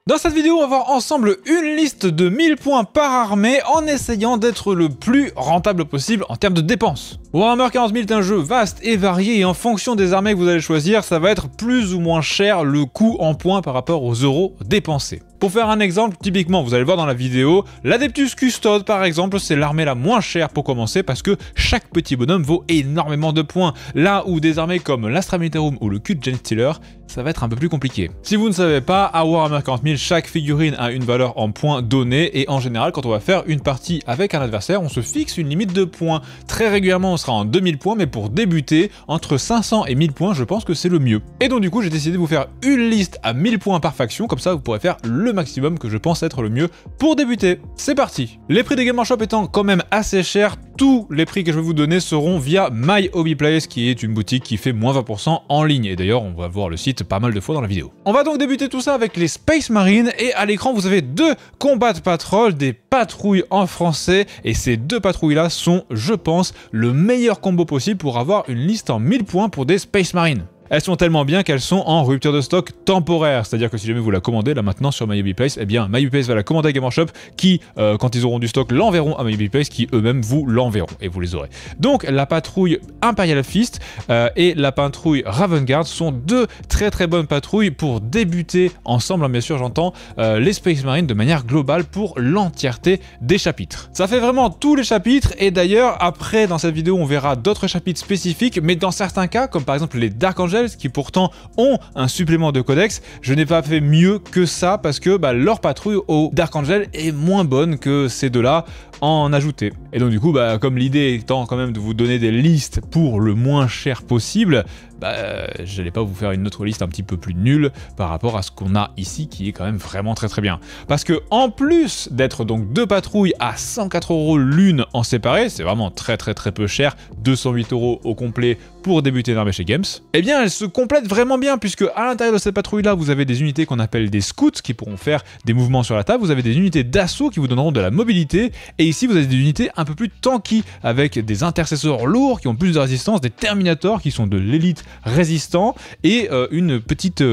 Dans cette vidéo, on va voir ensemble une liste de 1000 points par armée en essayant d'être le plus rentable possible en termes de dépenses. Warhammer 40 000 est un jeu vaste et varié et en fonction des armées que vous allez choisir, ça va être plus ou moins cher le coût en points par rapport aux euros dépensés. Pour faire un exemple, typiquement, vous allez le voir dans la vidéo, l'Adeptus Custode par exemple, c'est l'armée la moins chère pour commencer parce que chaque petit bonhomme vaut énormément de points. Là où des armées comme l'Astra Militarum ou le Cult Genestealer, ça va être un peu plus compliqué. Si vous ne savez pas, à Warhammer 40 000, chaque figurine a une valeur en points donnée et en général, quand on va faire une partie avec un adversaire, on se fixe une limite de points. Très régulièrement, on sera en 2000 points, mais pour débuter, entre 500 et 1000 points, je pense que c'est le mieux. Et donc du coup, j'ai décidé de vous faire une liste à 1000 points par faction, comme ça vous pourrez faire le maximum que je pense être le mieux pour débuter. C'est parti. Les prix des Game Workshop étant quand même assez chers, tous les prix que je vais vous donner seront via My Hobby Place, qui est une boutique qui fait moins 20% en ligne. Et d'ailleurs, on va voir le site pas mal de fois dans la vidéo. On va donc débuter tout ça avec les Space Marines, et à l'écran vous avez deux Combat Patrol, des patrouilles en français, et ces deux patrouilles là sont, je pense, le meilleur combo possible pour avoir une liste en 1000 points pour des Space Marines. Elles sont tellement bien qu'elles sont en rupture de stock temporaire, c'est-à-dire que si jamais vous la commandez là maintenant sur My Hobby Place, eh bien My Hobby Place va la commander à Game Workshop qui, quand ils auront du stock, l'enverront à My Hobby Place qui eux-mêmes vous l'enverront et vous les aurez. Donc la patrouille Imperial Fist et la patrouille Raven Guard sont deux très bonnes patrouilles pour débuter ensemble, hein, bien sûr j'entends, les Space Marines de manière globale pour l'entièreté des chapitres. Ça fait vraiment tous les chapitres et d'ailleurs après dans cette vidéo on verra d'autres chapitres spécifiques, mais dans certains cas, comme par exemple les Dark Angels, qui pourtant ont un supplément de codex, je n'ai pas fait mieux que ça parce que leur patrouille au Dark Angel est moins bonne que ces deux-là en ajouter. Et donc du coup, comme l'idée étant quand même de vous donner des listes pour le moins cher possible, je n'allais pas vous faire une autre liste un petit peu plus nulle par rapport à ce qu'on a ici qui est quand même vraiment très bien. Parce que en plus d'être donc deux patrouilles à 104 € l'une en séparé, c'est vraiment très peu cher, 208 € au complet pour débuter l'armée chez Games, eh bien elles se complètent vraiment bien puisque à l'intérieur de cette patrouille là vous avez des unités qu'on appelle des scouts qui pourront faire des mouvements sur la table, vous avez des unités d'assaut qui vous donneront de la mobilité et ici vous avez des unités un peu plus tanky avec des intercesseurs lourds qui ont plus de résistance, des terminators qui sont de l'élite résistant et une petite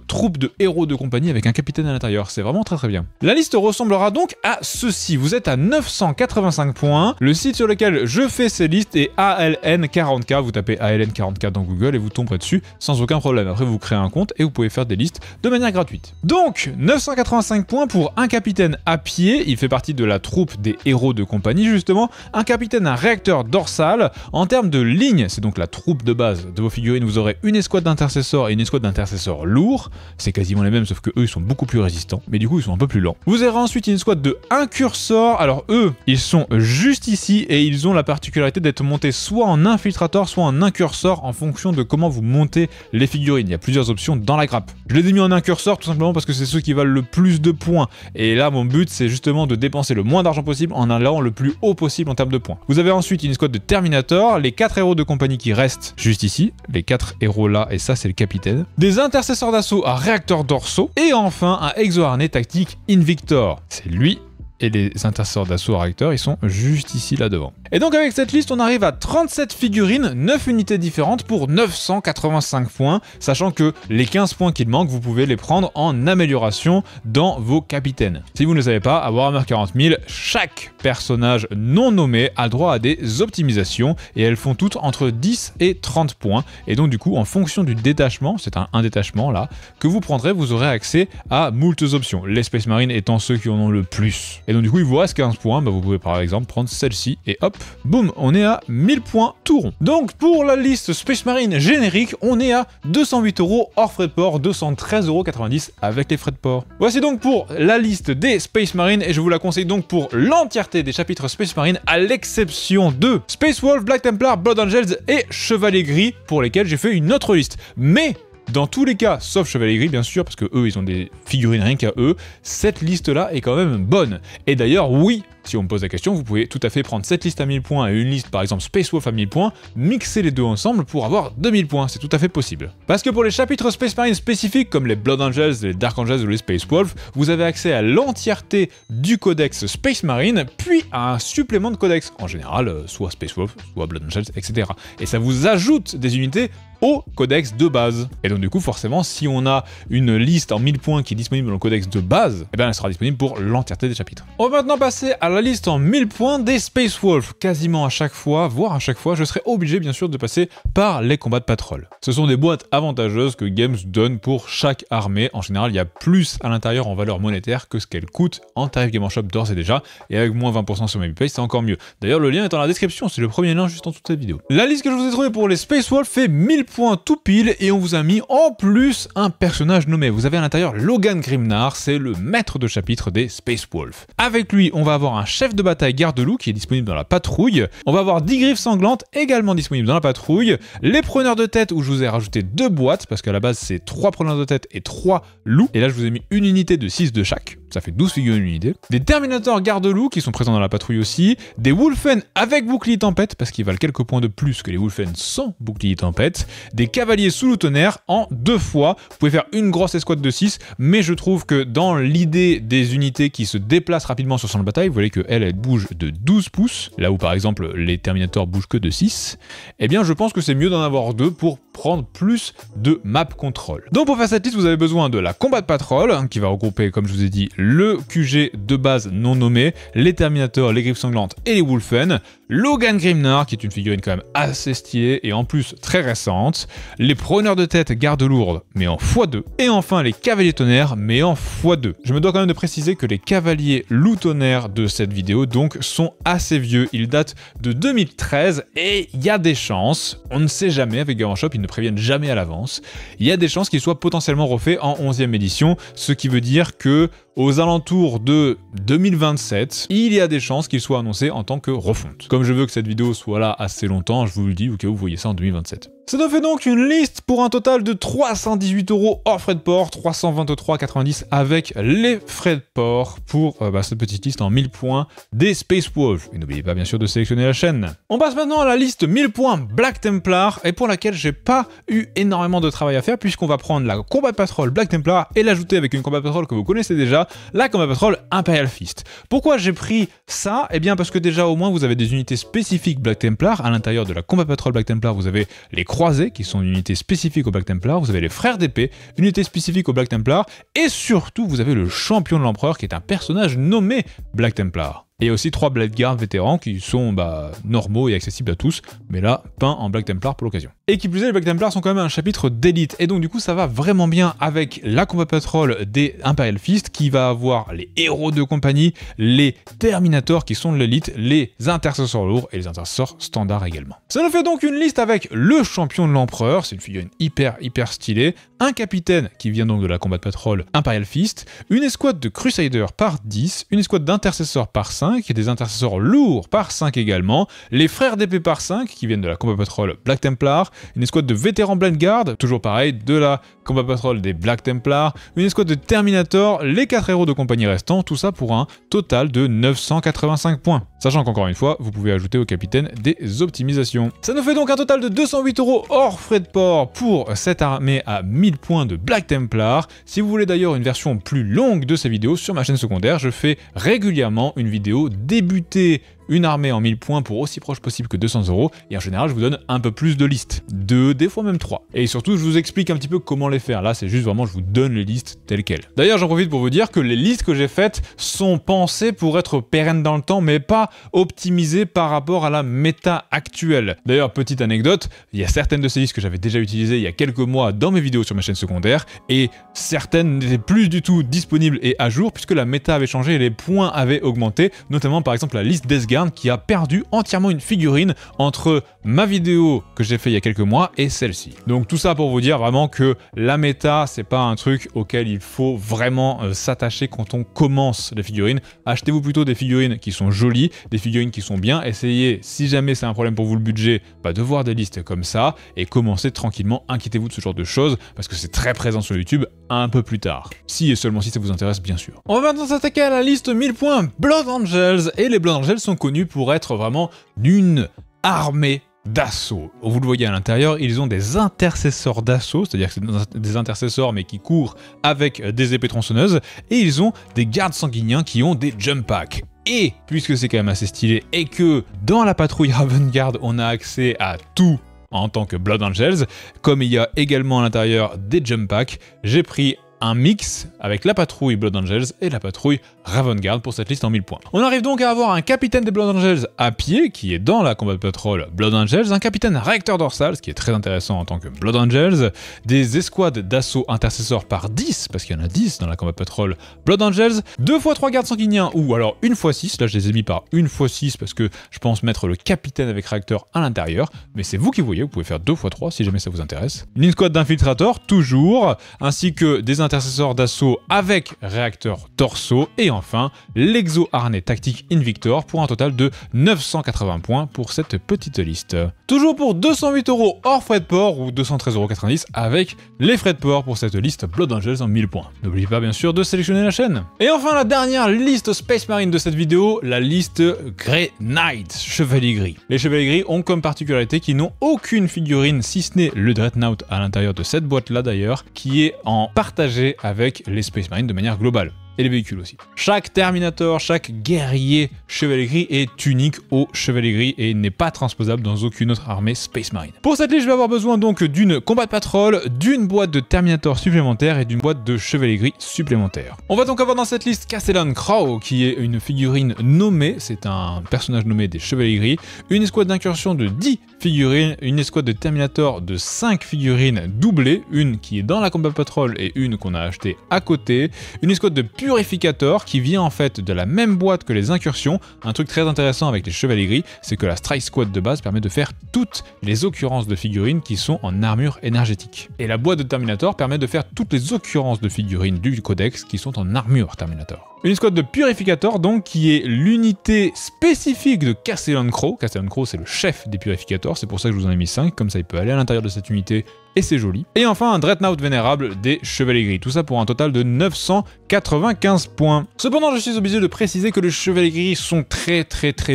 troupe de héros de compagnie avec un capitaine à l'intérieur, c'est vraiment très bien. La liste ressemblera donc à ceci, vous êtes à 985 points, le site sur lequel je fais ces listes est ALN40K, vous tapez ALN40K dans Google et vous tomberez dessus sans aucun problème. Après vous créez un compte et vous pouvez faire des listes de manière gratuite. Donc 985 points pour un capitaine à pied, il fait partie de la troupe des héros de compagnie justement, un capitaine à réacteur dorsal. En termes de ligne, c'est donc la troupe de base de vos figurines, vous aurez une escouade d'intercesseurs et une escouade d'intercesseurs lourds, c'est quasiment les mêmes sauf que eux ils sont beaucoup plus résistants, mais du coup ils sont un peu plus lents. Vous aurez ensuite une escouade de incursors, alors eux ils sont juste ici et ils ont la particularité d'être montés soit en infiltrator soit en incursor en fonction de comment vous montez les figurines, il y a plusieurs options dans la grappe. Je les ai mis en incursor tout simplement parce que c'est ceux qui valent le plus de points et là mon but c'est justement de dépenser le moins d'argent possible en allant le plus haut possible en termes de points. Vous avez ensuite une escouade de Terminator, les 4 héros de compagnie qui restent juste ici, les 4 héros là et ça c'est le capitaine, des intercesseurs d'assaut à réacteurs dorsaux et enfin un exo-harnais tactique Invictor, c'est lui. Et les intercesseurs d'assaut à réacteurs, ils sont juste ici, là devant. Et donc avec cette liste, on arrive à 37 figurines, 9 unités différentes pour 985 points, sachant que les 15 points qu'il manque, vous pouvez les prendre en amélioration dans vos capitaines. Si vous ne le savez pas, à Warhammer 40 000, chaque personnage non nommé a droit à des optimisations, et elles font toutes entre 10 et 30 points. Et donc du coup, en fonction du détachement, c'est un détachement là, que vous prendrez, vous aurez accès à moultes options, les Space Marines étant ceux qui en ont le plus. Et donc du coup il vous reste 15 points, vous pouvez par exemple prendre celle-ci et hop, boum, on est à 1000 points tout rond. Donc pour la liste Space Marine générique, on est à 208 € hors frais de port, 213,90 € avec les frais de port. Voici donc pour la liste des Space Marines et je vous la conseille donc pour l'entièreté des chapitres Space Marine à l'exception de Space Wolf, Black Templar, Blood Angels et Chevalier Gris pour lesquels j'ai fait une autre liste. Mais dans tous les cas, sauf Chevalier Gris bien sûr, parce que eux ils ont des figurines rien qu'à eux, cette liste là est quand même bonne. Et d'ailleurs oui, si on me pose la question, vous pouvez tout à fait prendre cette liste à 1000 points et une liste par exemple Space Wolf à 1000 points, mixer les deux ensemble pour avoir 2000 points, c'est tout à fait possible. Parce que pour les chapitres Space Marine spécifiques comme les Blood Angels, les Dark Angels ou les Space Wolf, vous avez accès à l'entièreté du codex Space Marine, puis à un supplément de codex, en général soit Space Wolf, soit Blood Angels, etc. Et ça vous ajoute des unités au codex de base. Et donc du coup forcément si on a une liste en 1000 points qui est disponible dans le codex de base, eh bien elle sera disponible pour l'entièreté des chapitres. On va maintenant passer à la liste en 1000 points des Space Wolf. Quasiment à chaque fois, voire à chaque fois, je serai obligé bien sûr de passer par les combats de patrol. Ce sont des boîtes avantageuses que Games donne pour chaque armée. En général il y a plus à l'intérieur en valeur monétaire que ce qu'elle coûte en tarif Game Workshop d'ores et déjà, et avec moins 20% sur MyPay c'est encore mieux. D'ailleurs le lien est dans la description, c'est le premier lien juste en toute cette vidéo. La liste que je vous ai trouvée pour les Space Wolf fait 1000 points tout pile et on vous a mis en plus un personnage nommé. Vous avez à l'intérieur Logan Grimnar, c'est le maître de chapitre des Space Wolf. Avec lui, on va avoir un chef de bataille garde-loup qui est disponible dans la patrouille. On va avoir 10 griffes sanglantes également disponibles dans la patrouille. Les preneurs de tête où je vous ai rajouté 2 boîtes parce qu'à la base c'est 3 preneurs de tête et 3 loups. Et là je vous ai mis une unité de 6 de chaque. Ça fait 12 figurines unité. Des Terminators garde-loup qui sont présents dans la patrouille aussi. Des Wolfen avec bouclier tempête parce qu'ils valent quelques points de plus que les Wolfen sans bouclier tempête. Des cavaliers sous le tonnerre en 2 fois. Vous pouvez faire une grosse escouade de 6, mais je trouve que dans l'idée des unités qui se déplacent rapidement sur le champ de bataille, vous voyez qu'elle bouge de 12 pouces, là où par exemple les Terminators bougent que de 6, eh bien je pense que c'est mieux d'en avoir 2 pour prendre plus de map control. Donc pour faire cette liste, vous avez besoin de la combat de patrol, qui va regrouper, comme je vous ai dit, le QG de base non nommé, les Terminators, les griffes sanglantes et les Wolfen, Logan Grimnar, qui est une figurine quand même assez stylée et en plus très récente, les preneurs de tête garde lourde, mais en x2, et enfin les cavaliers tonnerre, mais en x2. Je me dois quand même de préciser que les cavaliers loup tonnerre de cette vidéo donc sont assez vieux, ils datent de 2013 et il y a des chances, on ne sait jamais avec Game Workshop, ils ne préviennent jamais à l'avance, il y a des chances qu'ils soient potentiellement refaits en 11e édition, ce qui veut dire que aux alentours de 2027, il y a des chances qu'ils soient annoncés en tant que refonte. Comme je veux que cette vidéo soit là assez longtemps, je vous le dis au cas où vous voyez ça en 2027. Ça nous fait donc une liste pour un total de 318 € hors frais de port, 323,90 avec les frais de port pour cette petite liste en 1000 points des Space Wolf. Et n'oubliez pas bien sûr de sélectionner la chaîne. On passe maintenant à la liste 1000 points Black Templar et pour laquelle j'ai pas eu énormément de travail à faire puisqu'on va prendre la Combat Patrol Black Templar et l'ajouter avec une Combat Patrol que vous connaissez déjà, la Combat Patrol Imperial Fist. Pourquoi j'ai pris ça? Eh bien parce que déjà au moins vous avez des unités spécifiques Black Templar. À l'intérieur de la Combat Patrol Black Templar, vous avez les croisés qui sont une unité spécifique au Black Templar, vous avez les frères d'épée, unité spécifique au Black Templar, et surtout vous avez le champion de l'empereur qui est un personnage nommé Black Templar. Et il y a aussi 3 Blade Guard vétérans qui sont normaux et accessibles à tous, mais là, peints en Black Templar pour l'occasion. Et qui plus est, les Black Templar sont quand même un chapitre d'élite, et donc du coup ça va vraiment bien avec la Combat Patrol des Imperial Fist, qui va avoir les héros de compagnie, les Terminators qui sont de l'élite, les intercesseurs lourds et les intercesseurs standards également. Ça nous fait donc une liste avec le champion de l'empereur, c'est une figurine hyper stylée, un capitaine qui vient donc de la Combat Patrol Imperial Fist, une escouade de Crusaders par 10, une escouade d'intercesseurs par 5, et des intercesseurs lourds par 5 également, les frères d'épée par 5 qui viennent de la Combat Patrol Black Templar, une escouade de vétérans Blade Guard, toujours pareil, de la Combat Patrol des Black Templar, une escouade de Terminator, les 4 héros de compagnie restants, tout ça pour un total de 985 points. Sachant qu'encore une fois, vous pouvez ajouter au capitaine des optimisations. Ça nous fait donc un total de 208 € hors frais de port pour cette armée à 1000 points de Black Templar. Si vous voulez d'ailleurs une version plus longue de ces vidéos sur ma chaîne secondaire, je fais régulièrement une vidéo débuter une armée en 1000 points pour aussi proche possible que 200 €, et en général je vous donne un peu plus de listes, 2, des fois même 3. Et surtout je vous explique un petit peu comment les faire, là c'est juste vraiment je vous donne les listes telles quelles. D'ailleurs j'en profite pour vous dire que les listes que j'ai faites sont pensées pour être pérennes dans le temps, mais pas optimisées par rapport à la méta actuelle. D'ailleurs petite anecdote, il y a certaines de ces listes que j'avais déjà utilisées il y a quelques mois dans mes vidéos sur ma chaîne secondaire, et certaines n'étaient plus du tout disponibles et à jour, puisque la méta avait changé et les points avaient augmenté, notamment par exemple la liste Death Guard Guard qui a perdu entièrement une figurine entre ma vidéo que j'ai fait il y a quelques mois et celle-ci. Donc tout ça pour vous dire vraiment que la méta, c'est pas un truc auquel il faut vraiment s'attacher quand on commence les figurines. Achetez-vous plutôt des figurines qui sont jolies, des figurines qui sont bien. Essayez, si jamais c'est un problème pour vous le budget, de voir des listes comme ça et commencez tranquillement. Inquiétez-vous de ce genre de choses parce que c'est très présent sur YouTube un peu plus tard. Si et seulement si ça vous intéresse, bien sûr. On va maintenant s'attaquer à la liste 1000 points Blood Angels. Et les Blood Angels sont connus pour être vraiment d'une armée d'assaut. Vous le voyez à l'intérieur, ils ont des intercesseurs d'assaut, c'est-à-dire que c'est des intercesseurs mais qui courent avec des épées tronçonneuses, et ils ont des gardes sanguiniens qui ont des jump packs. Et puisque c'est quand même assez stylé et que dans la patrouille Raven Guard on a accès à tout en tant que Blood Angels, comme il y a également à l'intérieur des jump packs, j'ai pris un mix avec la patrouille Blood Angels et la patrouille Raven Guard pour cette liste en 1000 points. On arrive donc à avoir un capitaine des Blood Angels à pied, qui est dans la Combat Patrol Blood Angels, un capitaine réacteur dorsal, ce qui est très intéressant en tant que Blood Angels, des escouades d'assaut intercesseurs par 10, parce qu'il y en a 10 dans la Combat Patrol Blood Angels, 2x3 gardes sanguiniens, ou alors 1x6, là je les ai mis par 1x6 parce que je pense mettre le capitaine avec réacteur à l'intérieur, mais c'est vous qui voyez, vous pouvez faire 2x3 si jamais ça vous intéresse. Une escouade d'infiltrateurs, toujours, ainsi que des intercesseurs d'assaut avec réacteur torso, et enfin l'exo-harnais tactique Invictor pour un total de 980 points pour cette petite liste. Toujours pour 208 € hors frais de port ou 213,90 € avec les frais de port pour cette liste Blood Angels en 1000 points. N'oubliez pas bien sûr de sélectionner la chaîne. Et enfin la dernière liste Space Marine de cette vidéo, la liste Grey Knight, Chevalier Gris. Les Chevaliers Gris ont comme particularité qu'ils n'ont aucune figurine si ce n'est le Dreadnought à l'intérieur de cette boîte là d'ailleurs, qui est en partagé avec les Space Marines de manière globale. Et les véhicules aussi. Chaque Terminator, chaque guerrier Chevalier Gris est unique au Chevalier Gris et n'est pas transposable dans aucune autre armée Space Marine. Pour cette liste, je vais avoir besoin donc d'une Combat Patrol, d'une boîte de Terminator supplémentaire et d'une boîte de Chevalier Gris supplémentaire. On va donc avoir dans cette liste Castellan Crow, qui est une figurine nommée, c'est un personnage nommé des Chevaliers Gris, une escouade d'incursion de 10 figurines, une escouade de Terminator de 5 figurines doublées, une qui est dans la Combat Patrol et une qu'on a achetée à côté, une escouade de Purificator qui vient en fait de la même boîte que les incursions. Un truc très intéressant avec les Chevaliers Gris, c'est que la Strike Squad de base permet de faire toutes les occurrences de figurines qui sont en armure énergétique. Et la boîte de Terminator permet de faire toutes les occurrences de figurines du codex qui sont en armure Terminator. Une escouade de Purificator donc qui est l'unité spécifique de Castellan Crow. Castellan Crow c'est le chef des Purificators, c'est pour ça que je vous en ai mis 5, comme ça il peut aller à l'intérieur de cette unité et c'est joli. Et enfin un Dreadnought vénérable des Chevaliers Gris, tout ça pour un total de 995 points. Cependant je suis obligé de préciser que les Chevaliers Gris sont très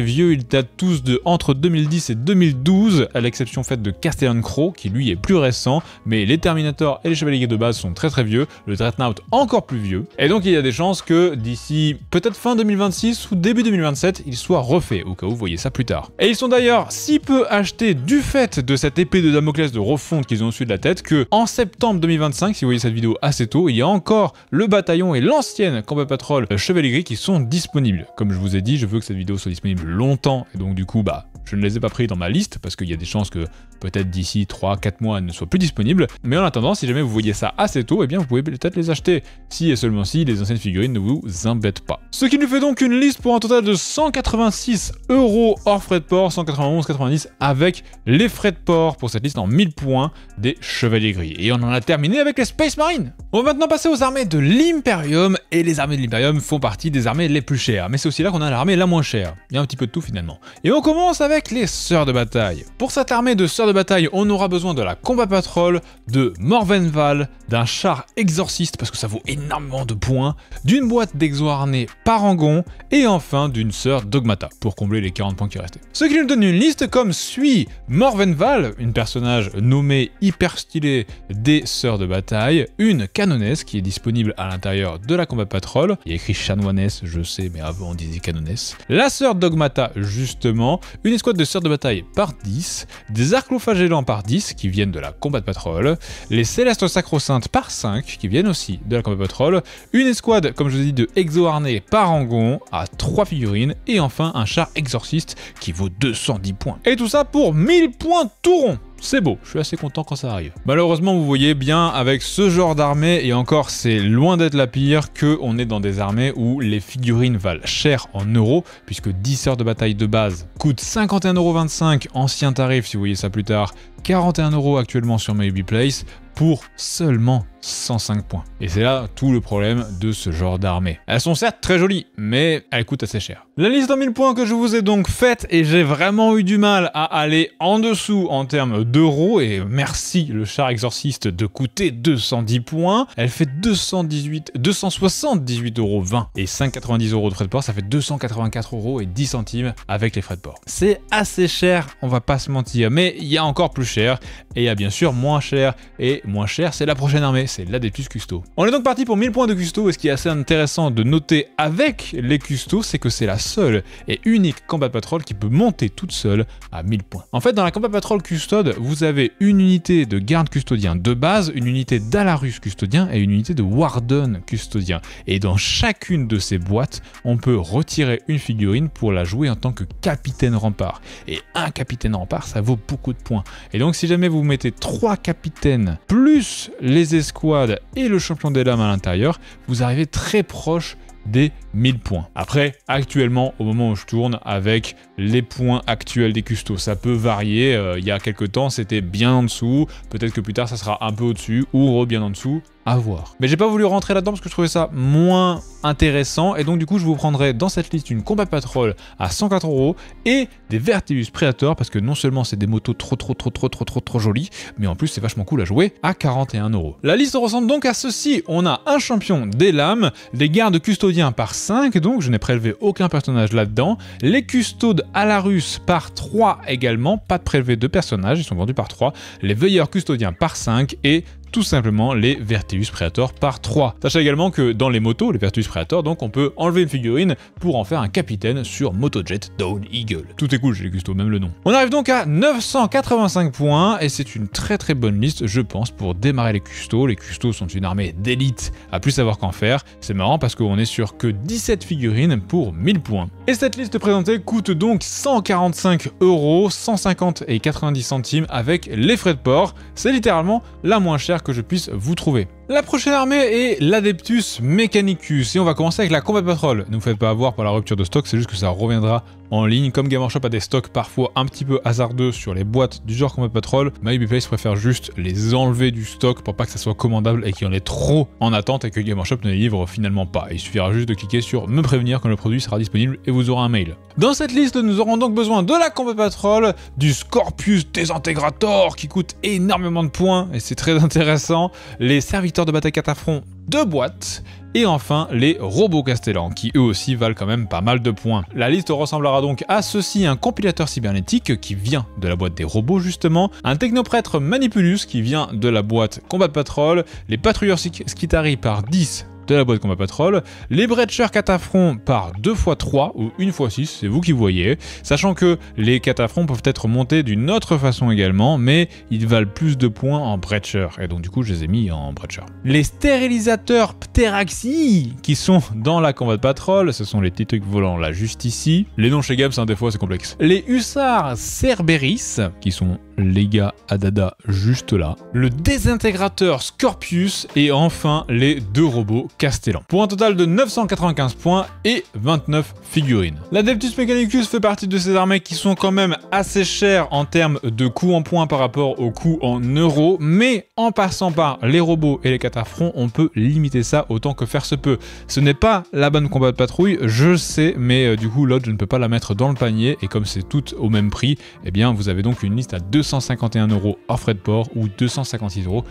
vieux, ils datent tous de entre 2010 et 2012, à l'exception faite de Castellan Crow qui lui est plus récent, mais les Terminators et les Chevaliers Gris de base sont très vieux, le Dreadnought encore plus vieux, et donc il y a des chances que d'ici peut-être fin 2026 ou début 2027, il soit refait, au cas où vous voyez ça plus tard. Et ils sont d'ailleurs si peu achetés du fait de cette épée de Damoclès de refonte qu'ils ont au-dessus de la tête que en septembre 2025, si vous voyez cette vidéo assez tôt, il y a encore le bataillon et l'ancienne Combat Patrol Chevalier Gris qui sont disponibles. Comme je vous ai dit, je veux que cette vidéo soit disponible longtemps et donc du coup je ne les ai pas pris dans ma liste parce qu'il y a des chances que peut-être d'ici 3-4 mois elles ne soient plus disponibles. Mais en attendant, si jamais vous voyez ça assez tôt, eh bien vous pouvez peut-être les acheter. Si et seulement si les anciennes figurines ne vous embêtent pas. Ce qui nous fait donc une liste pour un total de 186 € hors frais de port, 191,90 avec les frais de port pour cette liste en 1000 points des Chevaliers Gris. Et on en a terminé avec les Space Marines. On va maintenant passer aux armées de l'Imperium, et les armées de l'Imperium font partie des armées les plus chères. Mais c'est aussi là qu'on a l'armée la moins chère. Il y a un petit peu de tout finalement. Et on commence avec les Sœurs de Bataille. Pour cette armée de Sœurs de Bataille, on aura besoin de la Combat Patrol, de Morvenval, d'un char exorciste parce que ça vaut énormément de points, d'une boîte d'exo-harnais Parangon, et enfin d'une Sœur Dogmata pour combler les 40 points qui restaient. Ce qui nous donne une liste comme suit: Morvenval, une personnage nommée hyper stylée des Sœurs de Bataille, une canonesse qui est disponible à l'intérieur de la Combat Patrol, il y a écrit chanoinesse, je sais, mais avant on disait canonesse, la Sœur Dogmata justement, une escouade de Sœurs de Bataille par 10, des Arclofagellants par 10 qui viennent de la Combat Patrol, les Célestes Sacro-Saintes par 5 qui viennent aussi de la Combat Patrol, une escouade, comme je vous ai dit, de exo-harnais Parangon à 3 figurines, et enfin un char exorciste qui vaut 210 points. Et tout ça pour 1000 points tout rond. C'est beau, je suis assez content quand ça arrive. Malheureusement, vous voyez bien, avec ce genre d'armée, et encore c'est loin d'être la pire, qu'on est dans des armées où les figurines valent cher en euros, puisque 10 heures de bataille de base coûtent 51,25 €, ancien tarif si vous voyez ça plus tard, 41 € actuellement sur MyUbiPlace, pour seulement 105 points. Et c'est là tout le problème de ce genre d'armée. Elles sont certes très jolies, mais elles coûtent assez cher. La liste en 1000 points que je vous ai donc faite, et j'ai vraiment eu du mal à aller en dessous en termes d'euros, et merci le char exorciste de coûter 210 points, elle fait 278,20 € et 5,90 € de frais de port, ça fait 284,10 € avec les frais de port. C'est assez cher, on va pas se mentir, mais il y a encore plus cher, et il y a bien sûr moins cher, et moins cher c'est la prochaine armée, c'est l'Adeptus Custo. On est donc parti pour 1000 points de Custo, et ce qui est assez intéressant de noter avec les Custos, c'est que c'est la seule et unique Combat Patrol qui peut monter toute seule à 1000 points. En fait, dans la Combat Patrol Custode, vous avez une unité de garde custodien de base, une unité d'Alarus custodien et une unité de Warden custodien. Et dans chacune de ces boîtes, on peut retirer une figurine pour la jouer en tant que capitaine rempart. Et un capitaine rempart, ça vaut beaucoup de points. Et donc, si jamais vous mettez 3 capitaines plus les escouades et le champion des lames à l'intérieur, vous arrivez très proche des 1000 points. Après, actuellement, au moment où je tourne, avec les points actuels des custos, ça peut varier. Il y a quelques temps, c'était bien en dessous. Peut-être que plus tard, ça sera un peu au-dessus ou bien en dessous. À voir. Mais j'ai pas voulu rentrer là-dedans parce que je trouvais ça moins intéressant, et donc du coup je vous prendrai dans cette liste une Combat Patrol à 104 € et des Vertillus Predator, parce que non seulement c'est des motos trop jolies, mais en plus c'est vachement cool à jouer, à 41 €. La liste ressemble donc à ceci: on a un champion des lames, des gardes custodiens par 5, donc je n'ai prélevé aucun personnage là-dedans, les custodes Alarus par 3 également, pas de prélevé de personnages, ils sont vendus par 3, les veilleurs custodiens par 5 et tout simplement les Vertillus Predator par 3. Sachez également que dans les motos, les Vertillus Predator, donc on peut enlever une figurine pour en faire un capitaine sur Motojet Dawn Eagle. Tout est cool chez les custos, même le nom. On arrive donc à 985 points, et c'est une très bonne liste, je pense, pour démarrer les custos. Les custos sont une armée d'élite à plus savoir qu'en faire. C'est marrant parce qu'on est sur que 17 figurines pour 1000 points. Et cette liste présentée coûte donc 145 €, 150,90 centimes avec les frais de port. C'est littéralement la moins chère que je puisse vous trouver. La prochaine armée est l'Adeptus Mechanicus, et on va commencer avec la Combat Patrol. Ne vous faites pas avoir par la rupture de stock, c'est juste que ça reviendra en ligne. Comme Game Workshop a des stocks parfois un petit peu hasardeux sur les boîtes du genre Combat Patrol, MyUbiPlace préfère juste les enlever du stock pour pas que ça soit commandable et qu'il y en ait trop en attente et que Game Workshop ne les livre finalement pas. Il suffira juste de cliquer sur me prévenir quand le produit sera disponible et vous aurez un mail. Dans cette liste, nous aurons donc besoin de la Combat Patrol, du Scorpius Desintegrator qui coûte énormément de points et c'est très intéressant, les serviteurs de bataille cataphrons de boîte, et enfin les robots castellans qui eux aussi valent quand même pas mal de points. La liste ressemblera donc à ceci: un compilateur cybernétique qui vient de la boîte des robots justement, un technoprêtre Manipulus qui vient de la boîte Combat Patrol, les patrouilleurs Skitari par 10 de la boîte Combat Patrol, les Breachers Cataphrons par 2x3 ou 1x6, c'est vous qui voyez, sachant que les cataphrons peuvent être montés d'une autre façon également, mais ils valent plus de points en Breacher, et donc du coup je les ai mis en Breacher. Les stérilisateurs Pteraxii qui sont dans la Combat Patrol, ce sont les petits trucs volants là juste ici, les noms chez Gams, hein, des fois c'est complexe. Les Hussards Cerberis, qui sont les gars à dada juste là, le désintégrateur Scorpius, et enfin les deux robots Castellan. Pour un total de 995 points et 29 figurines. L'Adeptus Mechanicus fait partie de ces armées qui sont quand même assez chères en termes de coût en points par rapport au coût en euros, mais en passant par les robots et les cataphrons, on peut limiter ça autant que faire se peut. Ce n'est pas la bonne combat de patrouille, je sais, mais du coup l'autre je ne peux pas la mettre dans le panier, et comme c'est tout au même prix, eh bien vous avez donc une liste à 251 € hors frais de port ou 256,90 €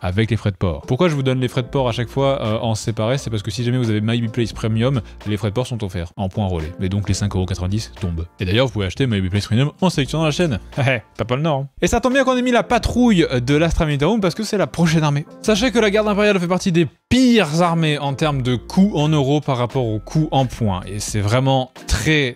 avec les frais de port. Pourquoi je vous donne les frais de port à chaque fois en séparé? C'est parce que si jamais vous avez MyUbiPlace Premium, les frais de port sont offerts en points relais, mais donc les 5,90 € tombent. Et d'ailleurs vous pouvez acheter MyUbiPlace Premium en sélectionnant la chaîne. T'as pas le nord. Hein. Et ça tombe bien qu'on ait mis la patrouille de l'Astra Militarum parce que c'est la prochaine armée. Sachez que la garde impériale fait partie des pires armées en termes de coût en euros par rapport au coût en points, et c'est vraiment très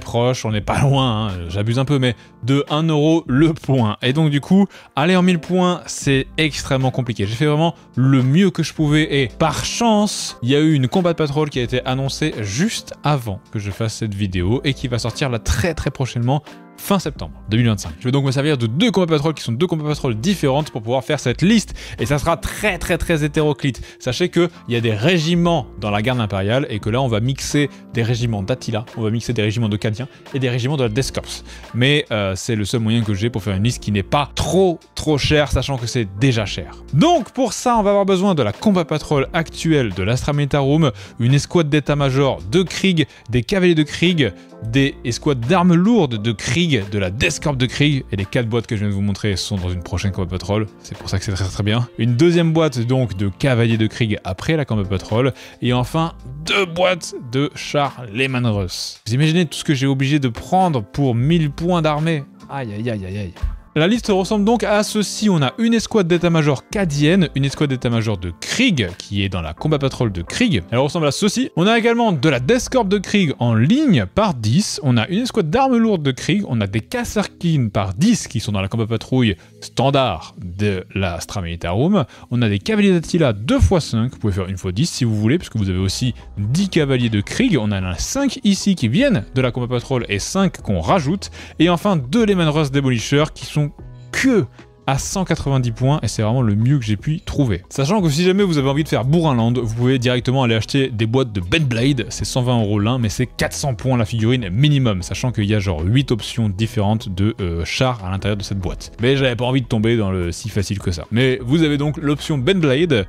proche, on n'est pas loin, hein, j'abuse un peu, mais de 1 € le point. Et donc du coup, aller en 1000 points, c'est extrêmement compliqué. J'ai fait vraiment le mieux que je pouvais, et par chance, il y a eu une Combat Patrol qui a été annoncée juste avant que je fasse cette vidéo et qui va sortir là très prochainement, fin septembre 2025. Je vais donc me servir de deux combats patrol qui sont deux combats patrol différentes pour pouvoir faire cette liste et ça sera très hétéroclite. Sachez qu'il y a des régiments dans la garde impériale et que là on va mixer des régiments d'Attila, on va mixer des régiments de Cadien et des régiments de la Death Corps. Mais c'est le seul moyen que j'ai pour faire une liste qui n'est pas trop chère, sachant que c'est déjà cher. Donc pour ça on va avoir besoin de la combat patrol actuelle de l'Astra Militarum, une escouade d'état-major de Krieg, des cavaliers de Krieg, des escouades d'armes lourdes de Krieg, de la Death Corps de Krieg, et les 4 boîtes que je viens de vous montrer sont dans une prochaine combat patrol, c'est pour ça que c'est très bien. Une deuxième boîte donc de cavaliers de Krieg après la combat patrol, et enfin 2 boîtes de chars Lehman Russ. Vous imaginez tout ce que j'ai obligé de prendre pour 1000 points d'armée? Aïe. La liste ressemble donc à ceci. On a une escouade d'état-major cadienne, une escouade d'état-major de Krieg, qui est dans la combat patrol de Krieg. Elle ressemble à ceci. On a également de la Death Corps de Krieg en ligne par 10. On a une escouade d'armes lourdes de Krieg. On a des Kasserkin par 10 qui sont dans la combat patrouille standard de la Astra Militarum. On a des cavaliers d'Attila 2x5. Vous pouvez faire 1x10 si vous voulez, puisque vous avez aussi 10 cavaliers de Krieg. On en a 5 ici qui viennent de la combat patrol et 5 qu'on rajoute. Et enfin 2 Lehman Russ Démolisseurs qui sont que à 190 points et c'est vraiment le mieux que j'ai pu trouver. Sachant que si jamais vous avez envie de faire bourrin-land, vous pouvez directement aller acheter des boîtes de Bendblade, c'est 120 € l'un mais c'est 400 points la figurine minimum, sachant qu'il y a genre 8 options différentes de chars à l'intérieur de cette boîte. Mais j'avais pas envie de tomber dans le si facile que ça. Mais vous avez donc l'option Bendblade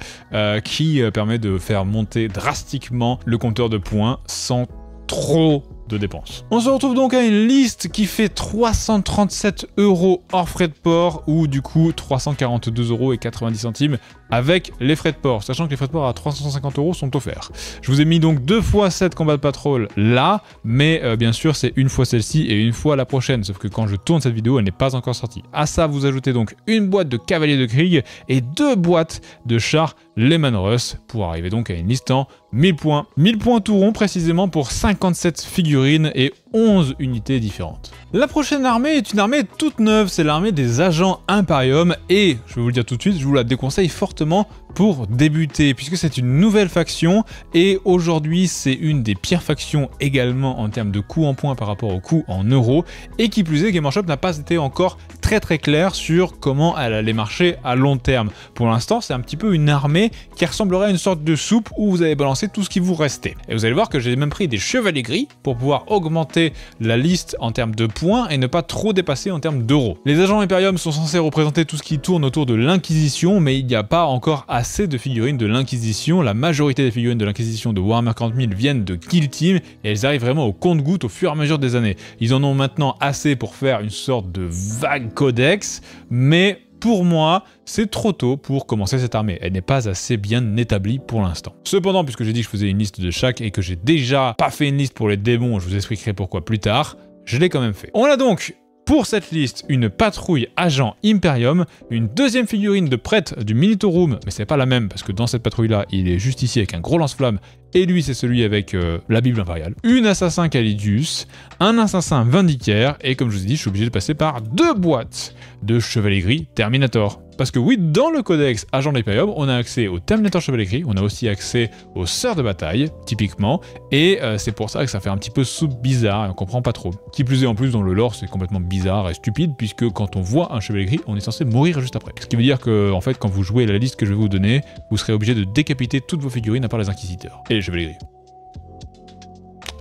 qui permet de faire monter drastiquement le compteur de points sans trop de dépenses. On se retrouve donc à une liste qui fait 337 € hors frais de port ou du coup 342,90 € avec les frais de port, sachant que les frais de port à 350 € sont offerts. Je vous ai mis donc 2 fois cette combat de patrol là, mais bien sûr c'est une fois celle-ci et une fois la prochaine, sauf que quand je tourne cette vidéo elle n'est pas encore sortie. À ça vous ajoutez donc une boîte de cavaliers de Krieg et 2 boîtes de chars Lehman Russ pour arriver donc à une liste en 1000 points. 1000 points tout rond précisément pour 57 figurines et 11 unités différentes. La prochaine armée est une armée toute neuve, c'est l'armée des agents Imperium et, je vais vous le dire tout de suite, je vous la déconseille fortement pour débuter puisque c'est une nouvelle faction et aujourd'hui c'est une des pires factions également en termes de coût en points par rapport au coût en euros et qui plus est Game Workshop n'a pas été encore très clair sur comment elle allait marcher à long terme. Pour l'instant c'est un petit peu une armée qui ressemblerait à une sorte de soupe où vous allez balancer tout ce qui vous restait. Et vous allez voir que j'ai même pris des chevaliers gris pour pouvoir augmenter la liste en termes de points et ne pas trop dépasser en termes d'euros. Les agents Imperium sont censés représenter tout ce qui tourne autour de l'Inquisition, mais il n'y a pas encore assez de figurines de l'Inquisition. La majorité des figurines de l'Inquisition de Warhammer 40 000 viennent de Kill Team et elles arrivent vraiment au compte-gouttes au fur et à mesure des années. Ils en ont maintenant assez pour faire une sorte de vague codex, mais pour moi, c'est trop tôt pour commencer cette armée. Elle n'est pas assez bien établie pour l'instant. Cependant, puisque j'ai dit que je faisais une liste de chaque et que j'ai déjà pas fait une liste pour les démons, je vous expliquerai pourquoi plus tard, je l'ai quand même fait. On a donc pour cette liste une patrouille agent Imperium, une deuxième figurine de prêtre du Militorum, mais c'est pas la même parce que dans cette patrouille là, il est juste ici avec un gros lance-flamme et lui c'est celui avec la Bible impériale. Une assassin Calidius, un assassin Vindicaire et comme je vous ai dit, je suis obligé de passer par 2 boîtes de chevalier gris Terminator. Parce que oui, dans le codex Agent de l'Imperium, on a accès au Terminator Chevalier Gris, on a aussi accès aux Sœurs de Bataille, typiquement, et c'est pour ça que ça fait un petit peu soupe bizarre, et on comprend pas trop. Qui plus est, en plus, dans le lore, c'est complètement bizarre et stupide, puisque quand on voit un Chevalier Gris, on est censé mourir juste après. Ce qui veut dire que, en fait, quand vous jouez la liste que je vais vous donner, vous serez obligé de décapiter toutes vos figurines à part les Inquisiteurs. Et les Chevaliers Gris.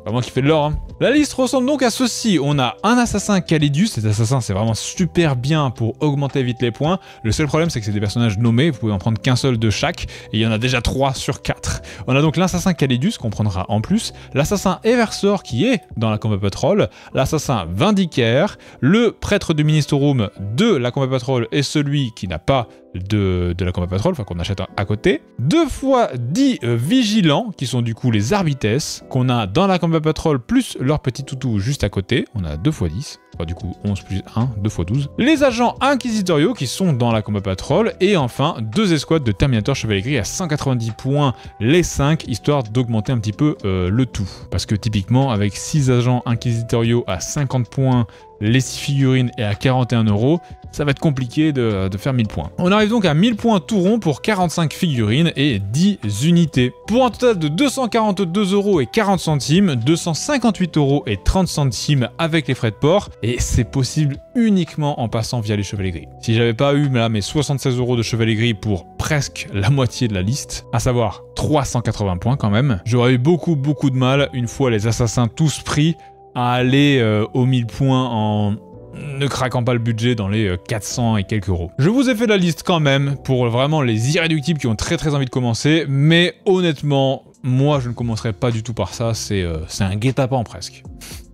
Pas moi qui fais de l'or, hein. La liste ressemble donc à ceci. On a un assassin Calidius. Cet assassin, c'est vraiment super bien pour augmenter vite les points. Le seul problème, c'est que c'est des personnages nommés. Vous pouvez en prendre qu'un seul de chaque. Et il y en a déjà 3 sur 4. On a donc l'assassin Calidius, qu'on prendra en plus. L'assassin Eversor, qui est dans la combat patrol. L'assassin Vindicaire. Le prêtre du Ministorum de la combat patrol et celui qui n'a pas de la combat patrol, enfin qu'on achète à côté. 2 fois 10 vigilants, qui sont du coup les Arbites, qu'on a dans la combat patrol, plus leur petit toutou juste à côté. On a 2 fois 10. Enfin, du coup, 11 plus 1, 2 fois 12. Les agents inquisitoriaux qui sont dans la combat patrol. Et enfin, 2 escouades de Terminator Chevalier Gris à 190 points les 5, histoire d'augmenter un petit peu le tout. Parce que typiquement, avec 6 agents inquisitoriaux à 50 points, les 6 figurines et à 41 €, ça va être compliqué de faire 1000 points. On arrive donc à 1000 points tout rond pour 45 figurines et 10 unités. Pour un total de 242,40 €, 258,30 € avec les frais de port. et c'est possible uniquement en passant via les chevaliers gris. Si j'avais pas eu là mes 76 € de chevaliers gris pour presque la moitié de la liste, à savoir 380 points quand même, j'aurais eu beaucoup de mal, une fois les assassins tous pris, à aller aux 1000 points en ne craquant pas le budget dans les 400 et quelques euros. Je vous ai fait la liste quand même pour vraiment les irréductibles qui ont très envie de commencer, mais honnêtement, moi je ne commencerai pas du tout par ça, c'est un guet-apens presque.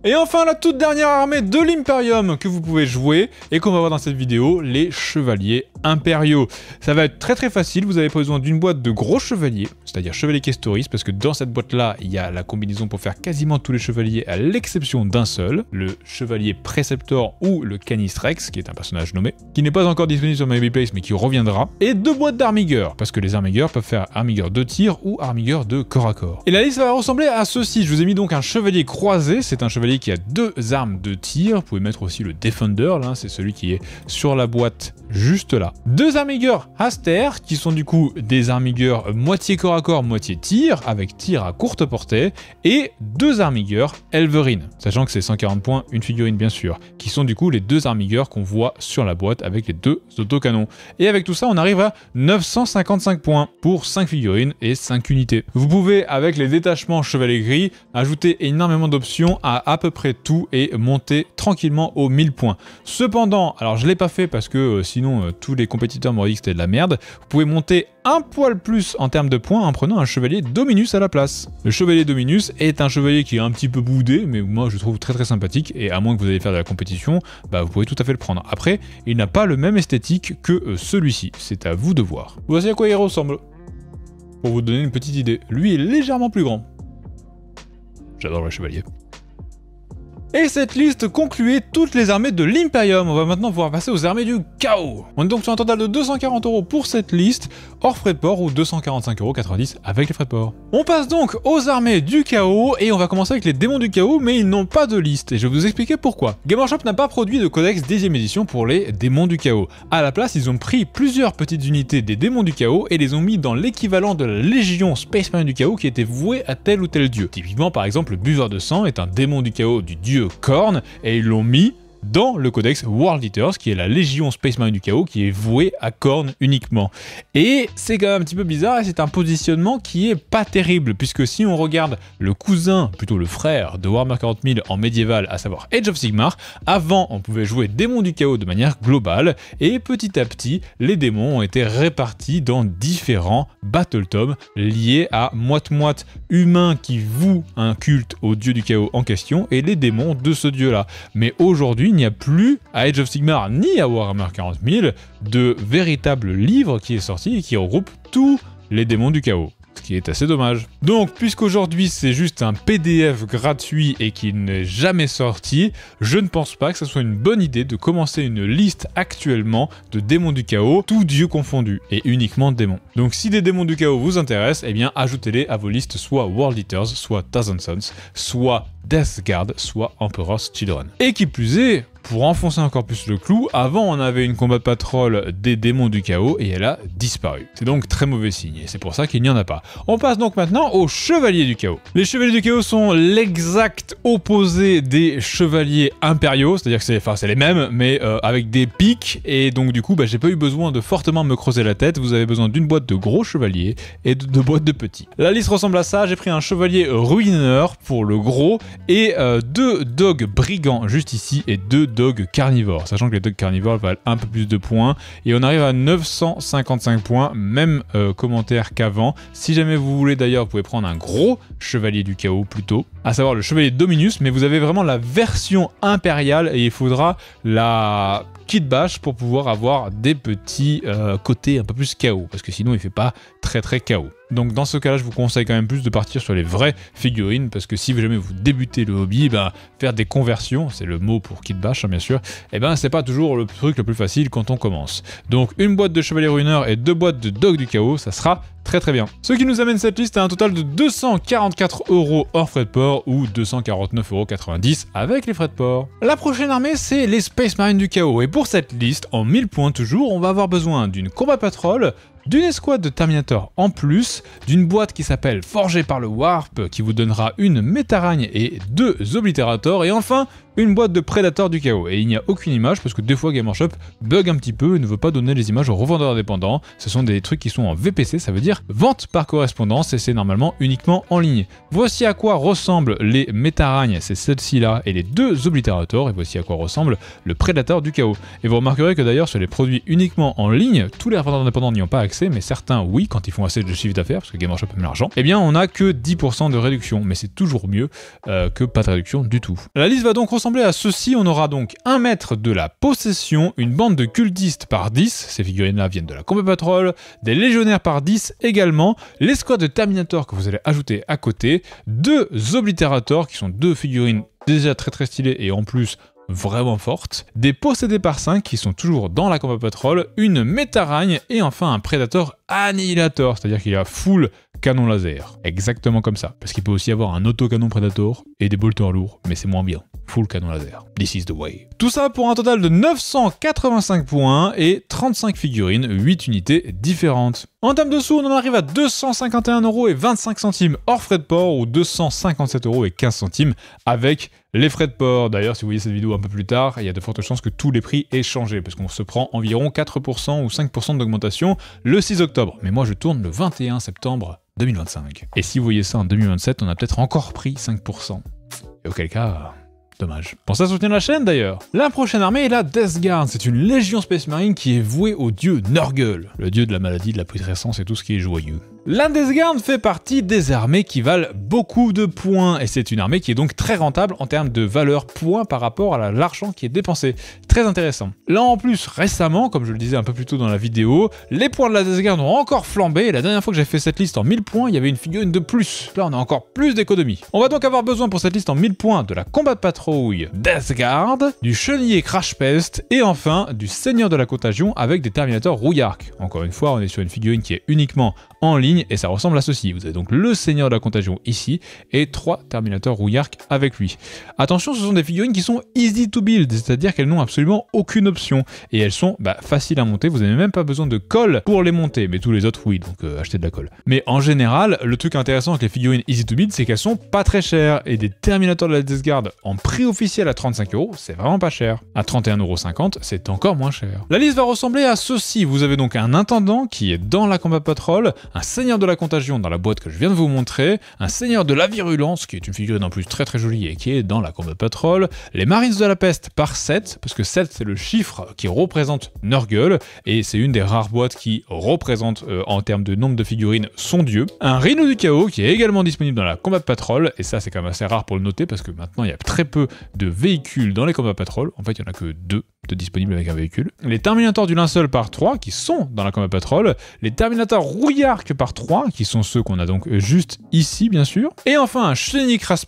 Et enfin, la toute dernière armée de l'Imperium que vous pouvez jouer et qu'on va voir dans cette vidéo, les chevaliers impériaux. Ça va être très facile, vous avez pas besoin d'une boîte de gros chevaliers, c'est-à-dire chevalier Kestoris, parce que dans cette boîte-là, il y a la combinaison pour faire quasiment tous les chevaliers à l'exception d'un seul, le chevalier Préceptor ou le Canis Rex, qui est un personnage nommé, qui n'est pas encore disponible sur MyBPlace mais qui reviendra, et 2 boîtes d'Armigers, parce que les Armigers peuvent faire Armigers de tir ou Armigers de corps à corps. Et la liste va ressembler à ceci, je vous ai mis donc un chevalier croisé, c'est un chevalier qui a 2 armes de tir, vous pouvez mettre aussi le Defender, là, c'est celui qui est sur la boîte juste là. 2 Armigers Aster, qui sont du coup des Armigers moitié corps à corps, moitié tir, avec tir à courte portée, et 2 Armigers Elverine, sachant que c'est 140 points, une figurine bien sûr, qui sont du coup les 2 Armigers qu'on voit sur la boîte avec les 2 autocanons. Et avec tout ça, on arrive à 955 points pour 5 figurines et 5 unités. Vous pouvez, avec les détachements chevalier gris, ajouter énormément d'options à peu près tout et monter tranquillement aux 1000 points. Cependant, alors je l'ai pas fait parce que sinon tous les compétiteurs m'auraient dit que c'était de la merde, vous pouvez monter un poil plus en termes de points en prenant un chevalier Dominus à la place. Le chevalier Dominus est un chevalier qui est un petit peu boudé, mais moi je trouve très sympathique, et à moins que vous allez faire de la compétition, bah vous pouvez tout à fait le prendre. Après, il n'a pas le même esthétique que celui-ci, c'est à vous de voir. Voici à quoi il ressemble, pour vous donner une petite idée. Lui est légèrement plus grand. J'adore le chevalier. Et cette liste concluait toutes les armées de l'Imperium. On va maintenant pouvoir passer aux armées du chaos. On est donc sur un total de 240 € pour cette liste, hors frais de port, ou 245,90 € avec les frais de port. On passe donc aux armées du chaos, et on va commencer avec les démons du chaos, mais ils n'ont pas de liste, et je vais vous expliquer pourquoi. Game Workshop n'a pas produit de codex 10e édition pour les démons du chaos. À la place, ils ont pris plusieurs petites unités des démons du chaos, et les ont mis dans l'équivalent de la légion Space Marine du chaos qui était vouée à tel ou tel dieu. Typiquement, par exemple, le buveur de sang est un démon du chaos du dieu Khorne, et ils l'ont mis dans le codex World Eaters, qui est la légion Space Marine du chaos, qui est vouée à Khorne uniquement. Et c'est quand même un petit peu bizarre, et c'est un positionnement qui est pas terrible, puisque si on regarde le cousin, plutôt le frère de Warhammer 40 000 en médiéval, à savoir Age of Sigmar, avant on pouvait jouer démons du chaos de manière globale, et petit à petit, les démons ont été répartis dans différents battle tomes liés à moite-moite humains qui vouent un culte au dieu du chaos en question, et les démons de ce dieu-là. Mais aujourd'hui, il n'y a plus à Age of Sigmar ni à Warhammer 40 000 de véritable livre qui est sorti et qui regroupe tous les démons du chaos. Ce qui est assez dommage. Donc, puisqu'aujourd'hui c'est juste un PDF gratuit et qui n'est jamais sorti, je ne pense pas que ce soit une bonne idée de commencer une liste actuellement de démons du chaos, tous dieux confondus, et uniquement démons. Donc si des démons du chaos vous intéressent, eh bien ajoutez-les à vos listes soit World Eaters, soit Thousand Sons, soit Death Guard, soit Emperor's Children. Et qui plus est, pour enfoncer encore plus le clou, avant on avait une combat de patrol des démons du chaos et elle a disparu. C'est donc très mauvais signe et c'est pour ça qu'il n'y en a pas. On passe donc maintenant aux chevaliers du chaos. Les chevaliers du chaos sont l'exact opposé des chevaliers impériaux, c'est-à-dire que c'est les mêmes mais avec des pics, et donc du coup j'ai pas eu besoin de fortement me creuser la tête. Vous avez besoin d'une boîte de gros chevaliers et de 2 boîtes de petits. La liste ressemble à ça, j'ai pris un chevalier ruineur pour le gros et 2 dogs brigands juste ici et 2 dogs carnivores, sachant que les dogs carnivores valent un peu plus de points, et on arrive à 955 points, même commentaire qu'avant. Si jamais vous voulez d'ailleurs, vous pouvez prendre un gros chevalier du chaos plutôt, à savoir le chevalier Dominus, mais vous avez vraiment la version impériale et il faudra la kit bash pour pouvoir avoir des petits côtés un peu plus chaos, parce que sinon il fait pas très chaos. Donc dans ce cas-là, je vous conseille quand même plus de partir sur les vraies figurines, parce que si jamais vous débutez le hobby, faire des conversions, c'est le mot pour kit bash bien sûr, et c'est pas toujours le truc le plus facile quand on commence. Donc une boîte de chevalier ruineur et 2 boîtes de dog du chaos, ça sera très bien. Ce qui nous amène cette liste à un total de 244 € hors frais de port, ou 249,90 € avec les frais de port. La prochaine armée, c'est les Space Marines du chaos, et pour cette liste, en 1000 points toujours, on va avoir besoin d'une combat patrol, d'une escouade de Terminator en plus, d'une boîte qui s'appelle Forgée par le Warp, qui vous donnera une Métaragne et 2 Oblitérators, et enfin une boîte de Predator du chaos. Et il n'y a aucune image parce que des fois Game Workshop bug un petit peu et ne veut pas donner les images aux revendeurs indépendants. Ce sont des trucs qui sont en VPC, ça veut dire vente par correspondance, et c'est normalement uniquement en ligne. Voici à quoi ressemblent les Métaragnes, c'est celle-ci là, et les deux Obliterators, et voici à quoi ressemble le Predator du chaos. Et vous remarquerez que d'ailleurs sur les produits uniquement en ligne, tous les revendeurs indépendants n'y ont pas accès, mais certains oui, quand ils font assez de chiffre d'affaires, parce que Game Workshop aime l'argent, eh bien on n'a que 10% de réduction, mais c'est toujours mieux que pas de réduction du tout. La liste va donc ressembler à ceci, on aura donc un maître de la possession, une bande de cultistes par 10, ces figurines-là viennent de la Combat Patrol, des légionnaires par 10 également, l'escouade de Terminator que vous allez ajouter à côté, deux Obliterators qui sont deux figurines déjà très stylées et en plus vraiment fortes, des possédés par 5 qui sont toujours dans la Combat Patrol, une Métaragne et enfin un Predator Annihilator, c'est-à-dire qu'il a full canon laser. Exactement comme ça, parce qu'il peut aussi avoir un autocanon Predator et des bolters lourds, mais c'est moins bien. Full canon laser. This is the way. Tout ça pour un total de 985 points et 35 figurines, 8 unités différentes. En termes de sous, on en arrive à 251,25 € hors frais de port ou 257,15 € avec les frais de port. D'ailleurs, si vous voyez cette vidéo un peu plus tard, il y a de fortes chances que tous les prix aient changé parce qu'on se prend environ 4% ou 5% d'augmentation le 6 octobre. Mais moi, je tourne le 21 septembre 2025. Et si vous voyez ça en 2027, on a peut-être encore pris 5%. Et auquel cas... dommage. Pensez à soutenir la chaîne d'ailleurs. La prochaine armée est la Death Guard. C'est une légion Space Marine qui est vouée au dieu Nurgle, le dieu de la maladie, de la putrescence et tout ce qui est joyeux. La Death Guard fait partie des armées qui valent beaucoup de points et c'est une armée qui est donc très rentable en termes de valeur points par rapport à l'argent qui est dépensé. Très intéressant. Là en plus, récemment, comme je le disais un peu plus tôt dans la vidéo, les points de la Death Guard ont encore flambé et la dernière fois que j'ai fait cette liste en 1000 points, il y avait une figurine de plus. Là on a encore plus d'économies. On va donc avoir besoin pour cette liste en 1000 points de la Combat Patrouille Death Guard, du Chenillé Crash Pest et enfin du Seigneur de la Contagion avec des Terminators Rouillark. Encore une fois, on est sur une figurine qui est uniquement en ligne et ça ressemble à ceci. Vous avez donc le Seigneur de la Contagion ici et 3 Terminators Rouillark avec lui. Attention, ce sont des figurines qui sont easy to build, c'est-à-dire qu'elles n'ont absolument aucune option et elles sont faciles à monter. Vous n'avez même pas besoin de colle pour les monter, mais tous les autres oui, donc achetez de la colle. Mais en général, le truc intéressant avec les figurines easy to build, c'est qu'elles sont pas très chères et des Terminators de la Death Guard en prix officiel à 35 €, c'est vraiment pas cher. À 31,50 €, c'est encore moins cher. La liste va ressembler à ceci. Vous avez donc un intendant qui est dans la Combat Patrol, un Seigneur de la Contagion dans la boîte que je viens de vous montrer, un Seigneur de la Virulence qui est une figurine en plus très jolie et qui est dans la Combat Patrol, les Marines de la Peste par 7, parce que 7 c'est le chiffre qui représente Nurgle, et c'est une des rares boîtes qui représente en termes de nombre de figurines son dieu, un Rhino du Chaos qui est également disponible dans la Combat Patrol, et ça c'est quand même assez rare pour le noter parce que maintenant il y a très peu de véhicules dans les Combat Patrol, en fait il n'y en a que 2 de disponibles avec un véhicule, les Terminators du Linceul par 3 qui sont dans la Combat Patrol, les Terminators Rouillark par 3 qui sont ceux qu'on a donc juste ici bien sûr, et enfin un Chenillé Crash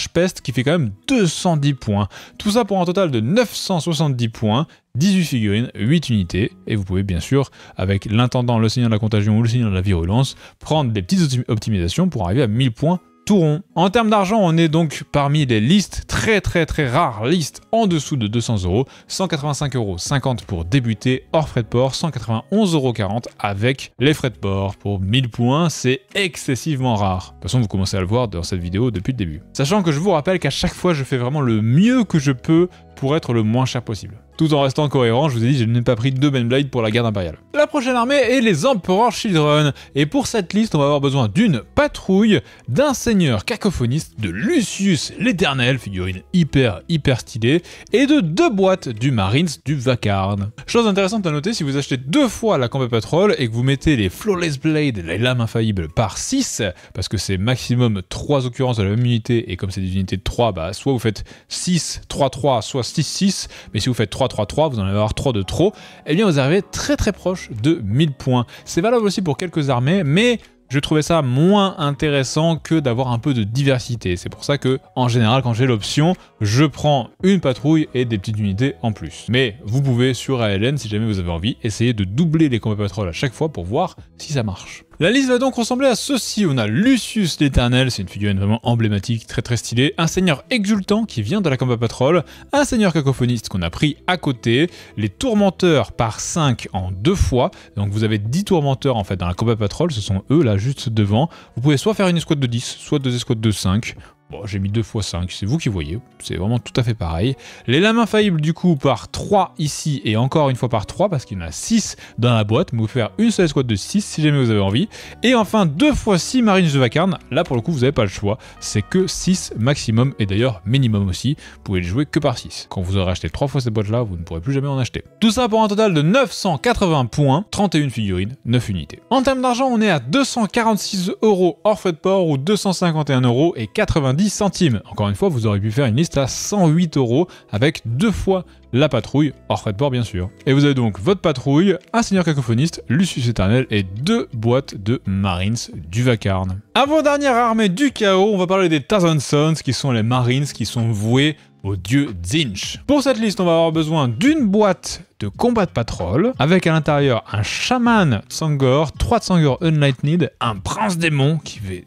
Pest qui fait quand même 210 points. Tout ça pour un total de 970 points, 18 figurines, 8 unités, et vous pouvez bien sûr, avec l'intendant, le Seigneur de la Contagion ou le Seigneur de la Virulence, prendre des petites optimisations pour arriver à 1000 points tout rond. En termes d'argent, on est donc parmi les listes, très rares listes en dessous de 200 €, 185,50 € pour débuter hors frais de port, 191,40 € avec les frais de port. Pour 1000 points, c'est excessivement rare. De toute façon, vous commencez à le voir dans cette vidéo depuis le début. Sachant que je vous rappelle qu'à chaque fois, je fais vraiment le mieux que je peux pour être le moins cher possible. Tout en restant cohérent, je vous ai dit, je n'ai pas pris 2 Benblade pour la garde impériale. La prochaine armée est les Emperor Children, et pour cette liste, on va avoir besoin d'une patrouille, d'un seigneur cacophoniste, de Lucius l'Éternel, figurine hyper stylée, et de 2 boîtes du Marines du Vacarn. Chose intéressante à noter, si vous achetez 2 fois la Combat Patrol et que vous mettez les Flawless Blade, les lames infaillibles par 6, parce que c'est maximum 3 occurrences de la même unité, et comme c'est des unités de 3, soit vous faites 6, 3, 3, soit 6, 6, mais si vous faites 3, 3, 3, vous en allez avoir 3 de trop, et bien vous arrivez très proche de 1000 points. C'est valable aussi pour quelques armées, mais je trouvais ça moins intéressant que d'avoir un peu de diversité. C'est pour ça que, en général, quand j'ai l'option, je prends une patrouille et des petites unités en plus. Mais vous pouvez, sur ALN, si jamais vous avez envie, essayer de doubler les combats patrol à chaque fois pour voir si ça marche. La liste va donc ressembler à ceci. On a Lucius l'Éternel, c'est une figurine vraiment emblématique, très stylée. Un seigneur exultant qui vient de la Combat Patrol. Un seigneur cacophoniste qu'on a pris à côté. Les tourmenteurs par 5 en 2 fois. Donc vous avez 10 tourmenteurs en fait dans la Combat Patrol. Ce sont eux là juste devant. Vous pouvez soit faire une escouade de 10, soit 2 escouades de 5. Bon, j'ai mis 2 x 5, c'est vous qui voyez, c'est vraiment tout à fait pareil. Les lames infaillibles du coup par 3 ici et encore une fois par 3 parce qu'il y en a 6 dans la boîte, mais vous pouvez faire une seule escouade de 6 si jamais vous avez envie. Et enfin 2 x 6 Marines de Vacarme, là pour le coup vous n'avez pas le choix, c'est que 6 maximum et d'ailleurs minimum aussi, vous pouvez les jouer que par 6. Quand vous aurez acheté 3 fois cette boîte là, vous ne pourrez plus jamais en acheter. Tout ça pour un total de 980 points, 31 figurines, 9 unités. En termes d'argent, on est à 246 € hors frais de port ou 251 € et 90 centimes. Encore une fois, vous aurez pu faire une liste à 108 € avec 2 fois la patrouille, hors frais de port bien sûr. Et vous avez donc votre patrouille, un seigneur cacophoniste, Lucius Éternel et 2 boîtes de Marines du Vacarme. Avant-dernière armée du chaos, on va parler des Thousand Sons, qui sont les Marines qui sont voués au dieu Tzeentch. Pour cette liste, on va avoir besoin d'une boîte de combat de patrol, avec à l'intérieur un chaman Tsangor, 3 Tsangor Unlightned, un prince démon qui fait